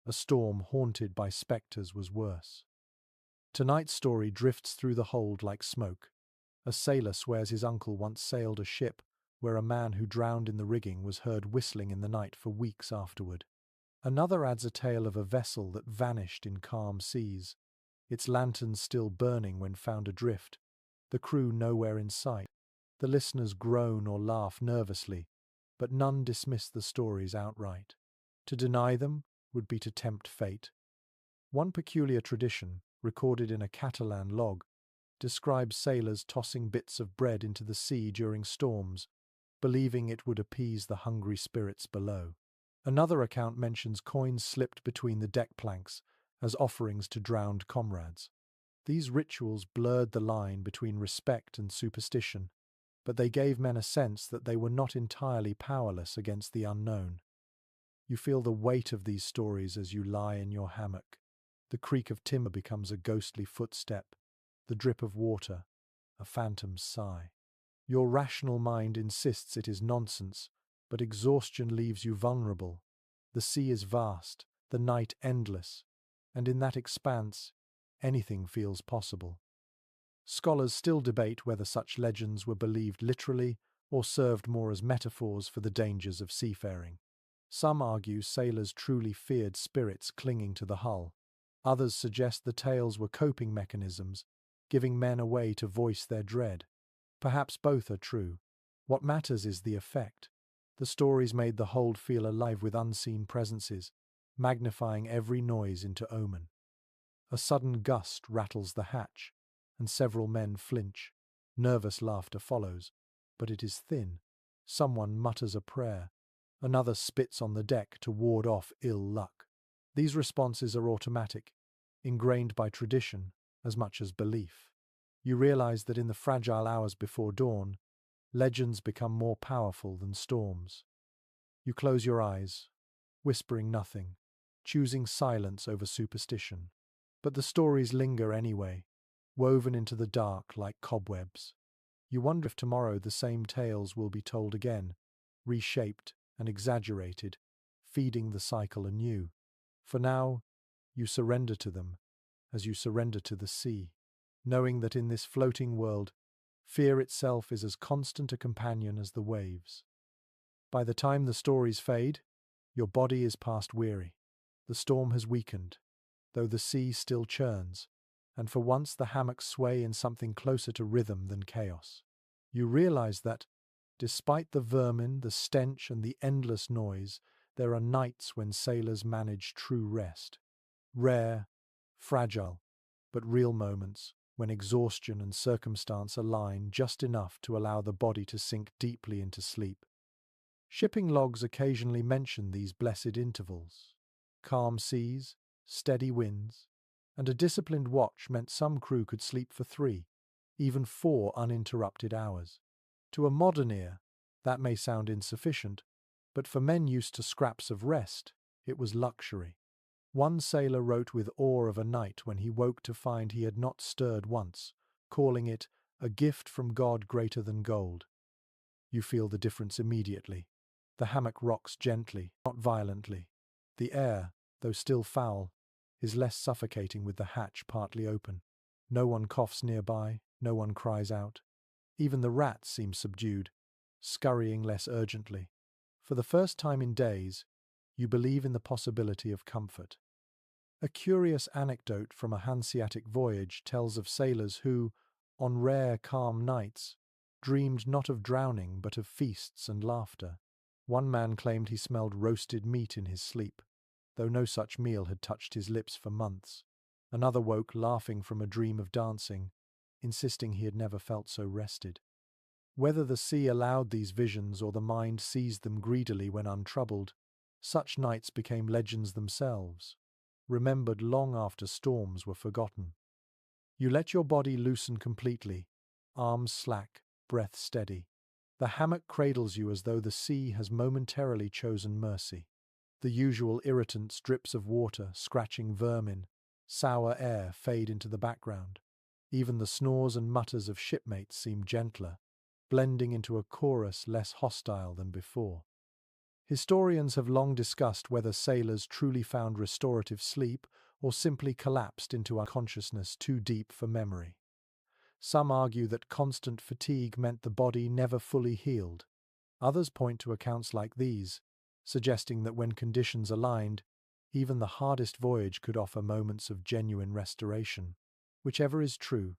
A storm haunted by spectres was worse. Tonight's story drifts through the hold like smoke. A sailor swears his uncle once sailed a ship where a man who drowned in the rigging was heard whistling in the night for weeks afterward. Another adds a tale of a vessel that vanished in calm seas, its lanterns still burning when found adrift, the crew nowhere in sight. The listeners groan or laugh nervously, but none dismiss the stories outright. To deny them would be to tempt fate. One peculiar tradition, recorded in a Catalan log, describes sailors tossing bits of bread into the sea during storms, believing it would appease the hungry spirits below. Another account mentions coins slipped between the deck planks as offerings to drowned comrades. These rituals blurred the line between respect and superstition, but they gave men a sense that they were not entirely powerless against the unknown. You feel the weight of these stories as you lie in your hammock. The creak of timber becomes a ghostly footstep, the drip of water, a phantom sigh. Your rational mind insists it is nonsense, but exhaustion leaves you vulnerable. The sea is vast, the night endless, and in that expanse, anything feels possible. Scholars still debate whether such legends were believed literally or served more as metaphors for the dangers of seafaring. Some argue sailors truly feared spirits clinging to the hull. Others suggest the tales were coping mechanisms, giving men a way to voice their dread. Perhaps both are true. What matters is the effect. The stories made the hold feel alive with unseen presences, magnifying every noise into omen. A sudden gust rattles the hatch, and several men flinch. Nervous laughter follows, but it is thin. Someone mutters a prayer. Another spits on the deck to ward off ill luck. These responses are automatic, ingrained by tradition as much as belief. You realize that in the fragile hours before dawn, legends become more powerful than storms. You close your eyes, whispering nothing, choosing silence over superstition. But the stories linger anyway, woven into the dark like cobwebs. You wonder if tomorrow the same tales will be told again, reshaped and exaggerated, feeding the cycle anew. For now, you surrender to them, as you surrender to the sea, knowing that in this floating world, fear itself is as constant a companion as the waves. By the time the stories fade, your body is past weary. The storm has weakened, though the sea still churns, and for once the hammocks sway in something closer to rhythm than chaos. You realize that, despite the vermin, the stench, and the endless noise, there are nights when sailors manage true rest. Rare, fragile, but real moments when exhaustion and circumstance align just enough to allow the body to sink deeply into sleep. Shipping logs occasionally mention these blessed intervals. Calm seas, steady winds, and a disciplined watch meant some crew could sleep for 3, even 4 uninterrupted hours. To a modern ear, that may sound insufficient, but for men used to scraps of rest, it was luxury. One sailor wrote with awe of a night when he woke to find he had not stirred once, calling it a gift from God greater than gold. You feel the difference immediately. The hammock rocks gently, not violently. The air, though still foul, is less suffocating with the hatch partly open. No one coughs nearby, no one cries out. Even the rats seem subdued, scurrying less urgently. For the first time in days, you believe in the possibility of comfort. A curious anecdote from a Hanseatic voyage tells of sailors who, on rare calm nights, dreamed not of drowning but of feasts and laughter. One man claimed he smelled roasted meat in his sleep, though no such meal had touched his lips for months. Another woke laughing from a dream of dancing, insisting he had never felt so rested. Whether the sea allowed these visions or the mind seized them greedily when untroubled, such nights became legends themselves, remembered long after storms were forgotten. You let your body loosen completely, arms slack, breath steady. The hammock cradles you as though the sea has momentarily chosen mercy. The usual irritants, drips of water, scratching vermin, sour air fade into the background. Even the snores and mutters of shipmates seem gentler, blending into a chorus less hostile than before. Historians have long discussed whether sailors truly found restorative sleep or simply collapsed into unconsciousness too deep for memory. Some argue that constant fatigue meant the body never fully healed. Others point to accounts like these, suggesting that when conditions aligned, even the hardest voyage could offer moments of genuine restoration. Whichever is true,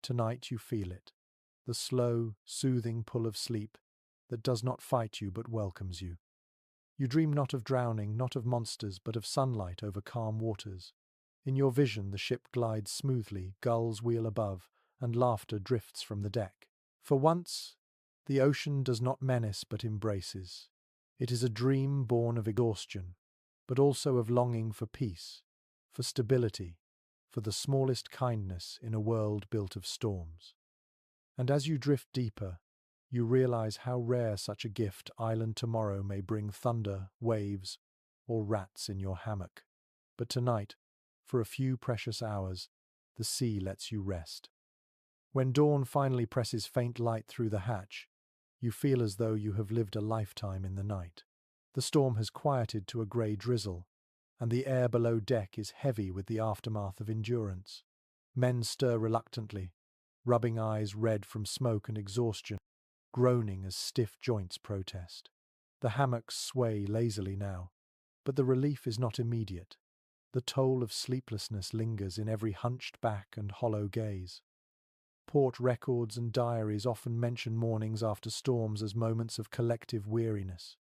tonight you feel it. The slow, soothing pull of sleep that does not fight you but welcomes you. You dream not of drowning, not of monsters, but of sunlight over calm waters. In your vision the ship glides smoothly, gulls wheel above, and laughter drifts from the deck. For once, the ocean does not menace but embraces. It is a dream born of exhaustion, but also of longing for peace, for stability, for the smallest kindness in a world built of storms. And as you drift deeper, you realize how rare such a gift island tomorrow may bring: thunder, waves, or rats in your hammock. But tonight, for a few precious hours, the sea lets you rest. When dawn finally presses faint light through the hatch, you feel as though you have lived a lifetime in the night. The storm has quieted to a grey drizzle, and the air below deck is heavy with the aftermath of endurance. Men stir reluctantly, rubbing eyes red from smoke and exhaustion, groaning as stiff joints protest. The hammocks sway lazily now, but the relief is not immediate. The toll of sleeplessness lingers in every hunched back and hollow gaze. Port records and diaries often mention mornings after storms as moments of collective weariness.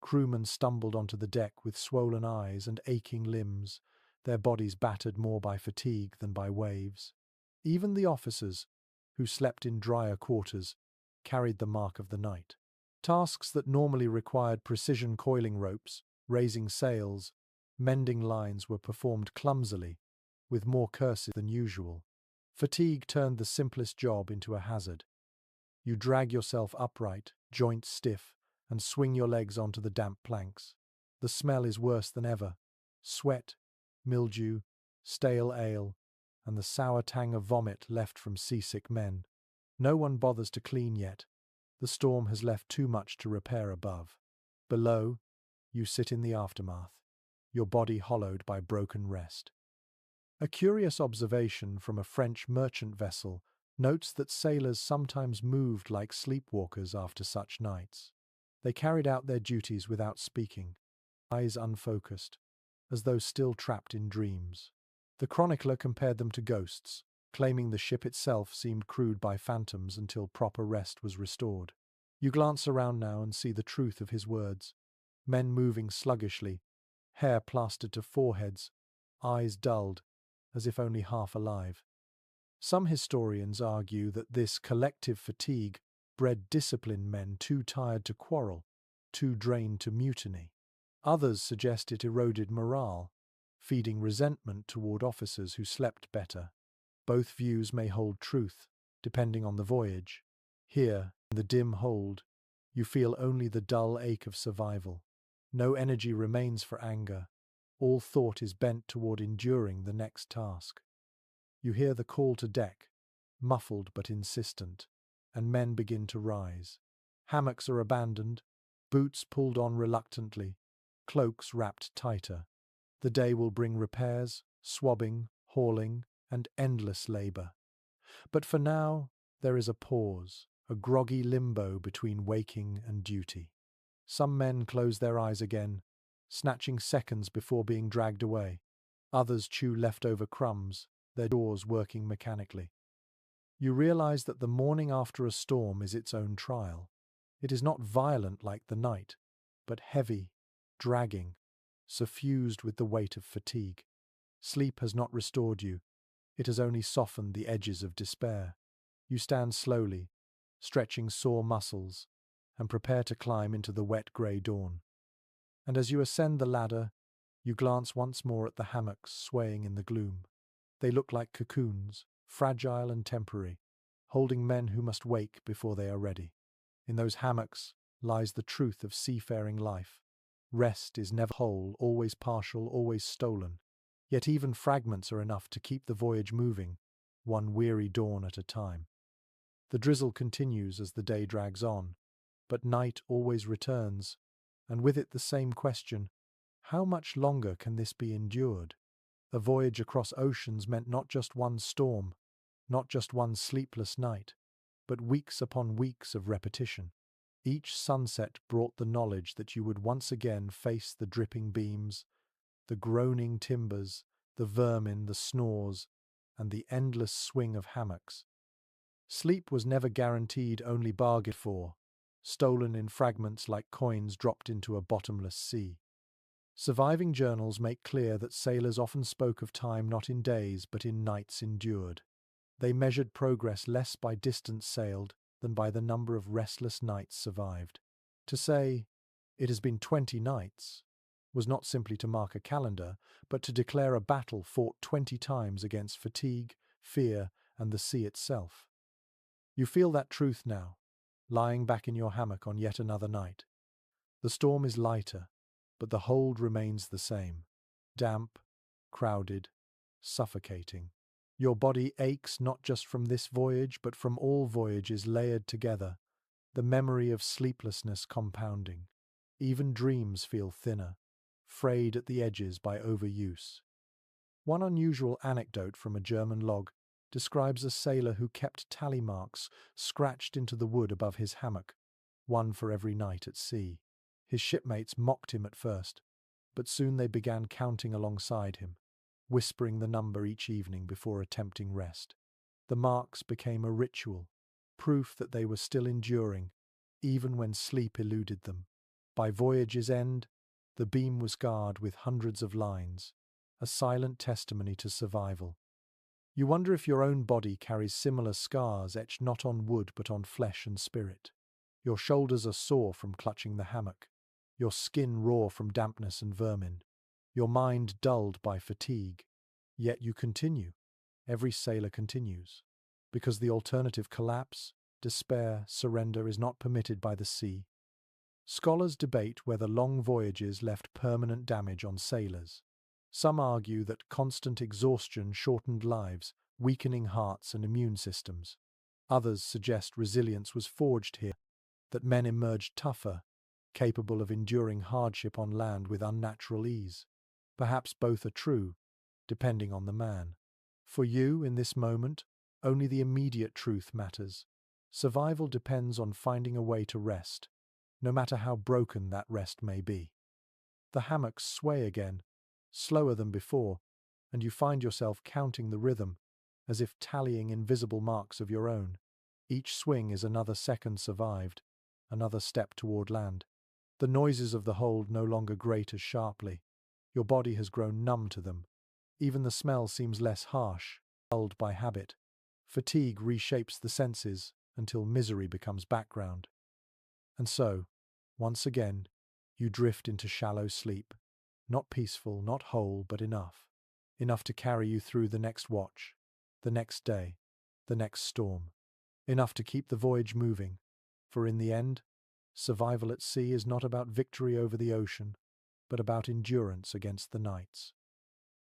Crewmen stumbled onto the deck with swollen eyes and aching limbs, their bodies battered more by fatigue than by waves. Even the officers, who slept in drier quarters, carried the mark of the night. Tasks that normally required precision coiling ropes, raising sails, mending lines were performed clumsily, with more curses than usual. Fatigue turned the simplest job into a hazard. You drag yourself upright, joints stiff, and swing your legs onto the damp planks. The smell is worse than ever. Sweat, mildew, stale ale, and the sour tang of vomit left from seasick men. No one bothers to clean yet. The storm has left too much to repair above. Below, you sit in the aftermath, your body hollowed by broken rest. A curious observation from a French merchant vessel notes that sailors sometimes moved like sleepwalkers after such nights. They carried out their duties without speaking, eyes unfocused, as though still trapped in dreams. The chronicler compared them to ghosts, claiming the ship itself seemed crewed by phantoms until proper rest was restored. You glance around now and see the truth of his words. Men moving sluggishly, hair plastered to foreheads, eyes dulled, as if only half alive. Some historians argue that this collective fatigue bred disciplined men too tired to quarrel, too drained to mutiny. Others suggest it eroded morale, feeding resentment toward officers who slept better. Both views may hold truth, depending on the voyage. Here, in the dim hold, you feel only the dull ache of survival. No energy remains for anger. All thought is bent toward enduring the next task. You hear the call to deck, muffled but insistent, and men begin to rise. Hammocks are abandoned, boots pulled on reluctantly, cloaks wrapped tighter. The day will bring repairs, swabbing, hauling, and endless labor. But for now, there is a pause, a groggy limbo between waking and duty. Some men close their eyes again, snatching seconds before being dragged away. Others chew leftover crumbs, their jaws working mechanically. You realize that the morning after a storm is its own trial. It is not violent like the night, but heavy, dragging, suffused with the weight of fatigue. Sleep has not restored you. It has only softened the edges of despair. You stand slowly, stretching sore muscles, and prepare to climb into the wet grey dawn. And as you ascend the ladder, you glance once more at the hammocks swaying in the gloom. They look like cocoons, fragile and temporary, holding men who must wake before they are ready. In those hammocks lies the truth of seafaring life. Rest is never whole, always partial, always stolen. Yet even fragments are enough to keep the voyage moving, one weary dawn at a time. The drizzle continues as the day drags on, but night always returns, and with it the same question: how much longer can this be endured? A voyage across oceans meant not just one storm, not just one sleepless night, but weeks upon weeks of repetition. Each sunset brought the knowledge that you would once again face the dripping beams, the groaning timbers, the vermin, the snores, and the endless swing of hammocks. Sleep was never guaranteed, only bargained for, stolen in fragments like coins dropped into a bottomless sea. Surviving journals make clear that sailors often spoke of time not in days but in nights endured. They measured progress less by distance sailed than by the number of restless nights survived. To say, "It has been 20 nights," was not simply to mark a calendar, but to declare a battle fought 20 times against fatigue, fear, and the sea itself. You feel that truth now, lying back in your hammock on yet another night. The storm is lighter, but the hold remains the same. Damp, crowded, suffocating. Your body aches not just from this voyage, but from all voyages layered together, the memory of sleeplessness compounding. Even dreams feel thinner, frayed at the edges by overuse. One unusual anecdote from a German log describes a sailor who kept tally marks scratched into the wood above his hammock, one for every night at sea. His shipmates mocked him at first, but soon they began counting alongside him, whispering the number each evening before attempting rest. The marks became a ritual, proof that they were still enduring, even when sleep eluded them. By voyage's end, the beam was scarred with hundreds of lines, a silent testimony to survival. You wonder if your own body carries similar scars etched not on wood but on flesh and spirit. Your shoulders are sore from clutching the hammock, your skin raw from dampness and vermin, your mind dulled by fatigue. Yet you continue. Every sailor continues, because the alternative, collapse, despair, surrender, is not permitted by the sea. Scholars debate whether long voyages left permanent damage on sailors. Some argue that constant exhaustion shortened lives, weakening hearts and immune systems. Others suggest resilience was forged here, that men emerged tougher, capable of enduring hardship on land with unnatural ease. Perhaps both are true, depending on the man. For you, in this moment, only the immediate truth matters. Survival depends on finding a way to rest, no matter how broken that rest may be. The hammocks sway again, slower than before, and you find yourself counting the rhythm, as if tallying invisible marks of your own. Each swing is another second survived, another step toward land. The noises of the hold no longer grate as sharply. Your body has grown numb to them. Even the smell seems less harsh, dulled by habit. Fatigue reshapes the senses until misery becomes background. And so, once again, you drift into shallow sleep. Not peaceful, not whole, but enough. Enough to carry you through the next watch, the next day, the next storm. Enough to keep the voyage moving. For in the end, survival at sea is not about victory over the ocean, but about endurance against the nights.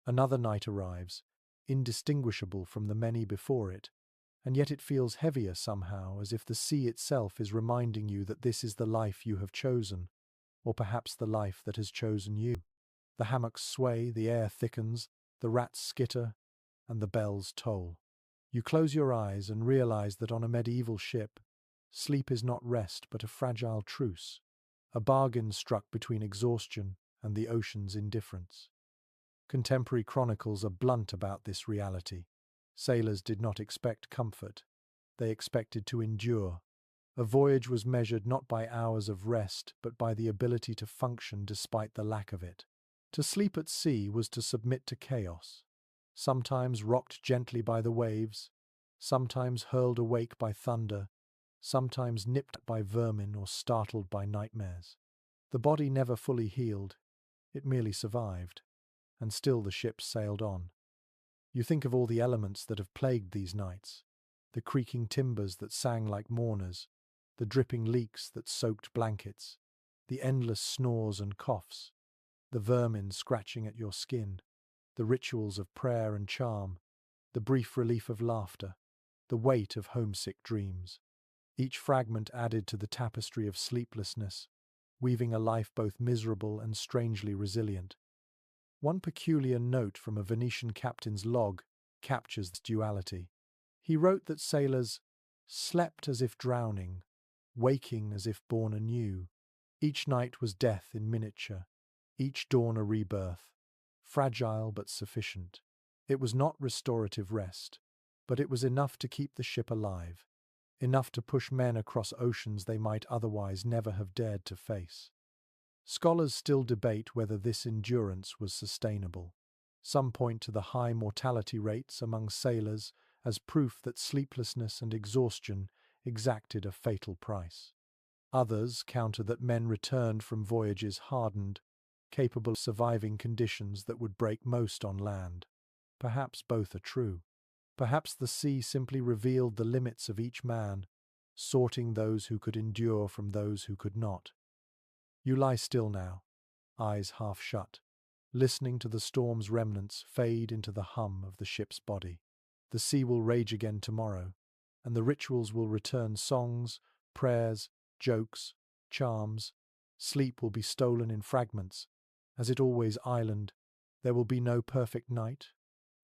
Another night arrives, indistinguishable from the many before it, and yet it feels heavier somehow, as if the sea itself is reminding you that this is the life you have chosen, or perhaps the life that has chosen you. The hammocks sway, the air thickens, the rats skitter, and the bells toll. You close your eyes and realize that on a medieval ship, sleep is not rest but a fragile truce, a bargain struck between exhaustion and the ocean's indifference. Contemporary chronicles are blunt about this reality. Sailors did not expect comfort. They expected to endure. A voyage was measured not by hours of rest, but by the ability to function despite the lack of it. To sleep at sea was to submit to chaos, sometimes rocked gently by the waves, sometimes hurled awake by thunder, sometimes nipped by vermin or startled by nightmares. The body never fully healed, it merely survived, and still the ship sailed on. You think of all the elements that have plagued these nights, the creaking timbers that sang like mourners, the dripping leaks that soaked blankets, the endless snores and coughs, the vermin scratching at your skin, the rituals of prayer and charm, the brief relief of laughter, the weight of homesick dreams. Each fragment added to the tapestry of sleeplessness, weaving a life both miserable and strangely resilient. One peculiar note from a Venetian captain's log captures this duality. He wrote that sailors slept as if drowning, waking as if born anew. Each night was death in miniature, each dawn a rebirth, fragile but sufficient. It was not restorative rest, but it was enough to keep the ship alive, enough to push men across oceans they might otherwise never have dared to face. Scholars still debate whether this endurance was sustainable. Some point to the high mortality rates among sailors as proof that sleeplessness and exhaustion exacted a fatal price. Others counter that men returned from voyages hardened, capable of surviving conditions that would break most on land. Perhaps both are true. Perhaps the sea simply revealed the limits of each man, sorting those who could endure from those who could not. You lie still now, eyes half shut, listening to the storm's remnants fade into the hum of the ship's body. The sea will rage again tomorrow, and the rituals will return: songs, prayers, jokes, charms. Sleep will be stolen in fragments, as it always island. There will be no perfect night,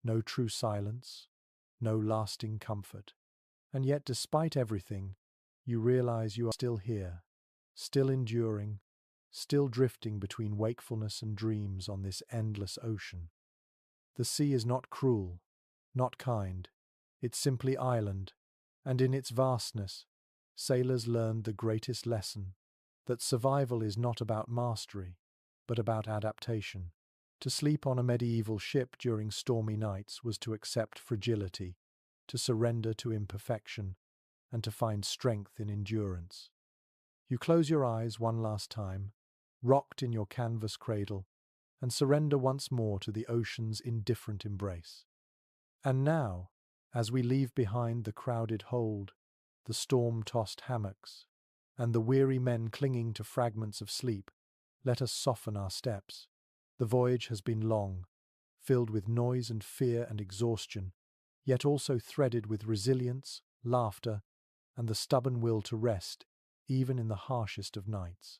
no true silence, no lasting comfort. And yet, despite everything, you realize you are still here, still enduring, still drifting between wakefulness and dreams on this endless ocean. The sea is not cruel, not kind. It's simply island, and in its vastness, sailors learned the greatest lesson, that survival is not about mastery, but about adaptation. To sleep on a medieval ship during stormy nights was to accept fragility, to surrender to imperfection, and to find strength in endurance. You close your eyes one last time, rocked in your canvas cradle, and surrender once more to the ocean's indifferent embrace. And now, as we leave behind the crowded hold, the storm-tossed hammocks, and the weary men clinging to fragments of sleep, let us soften our steps. The voyage has been long, filled with noise and fear and exhaustion, yet also threaded with resilience, laughter, and the stubborn will to rest, even in the harshest of nights.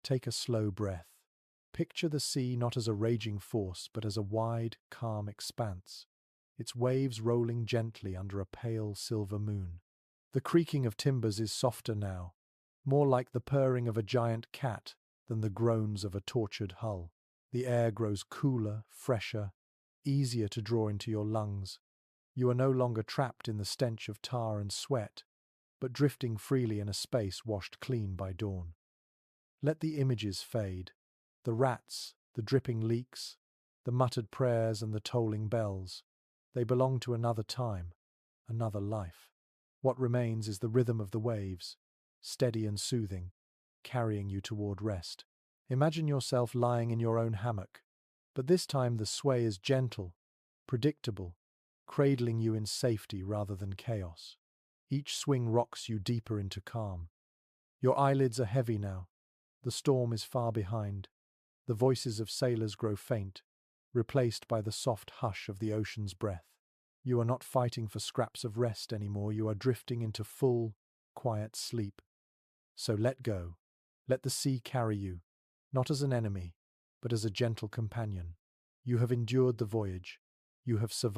Take a slow breath. Picture the sea not as a raging force, but as a wide, calm expanse, its waves rolling gently under a pale silver moon. The creaking of timbers is softer now, more like the purring of a giant cat than the groans of a tortured hull. The air grows cooler, fresher, easier to draw into your lungs. You are no longer trapped in the stench of tar and sweat, but drifting freely in a space washed clean by dawn. Let the images fade. The rats, the dripping leaks, the muttered prayers and the tolling bells. They belong to another time, another life. What remains is the rhythm of the waves, steady and soothing, carrying you toward rest. Imagine yourself lying in your own hammock, but this time the sway is gentle, predictable, cradling you in safety rather than chaos. Each swing rocks you deeper into calm. Your eyelids are heavy now. The storm is far behind. The voices of sailors grow faint, replaced by the soft hush of the ocean's breath. You are not fighting for scraps of rest anymore. You are drifting into full, quiet sleep. So let go. Let the sea carry you, not as an enemy, but as a gentle companion. You have endured the voyage. You have survived.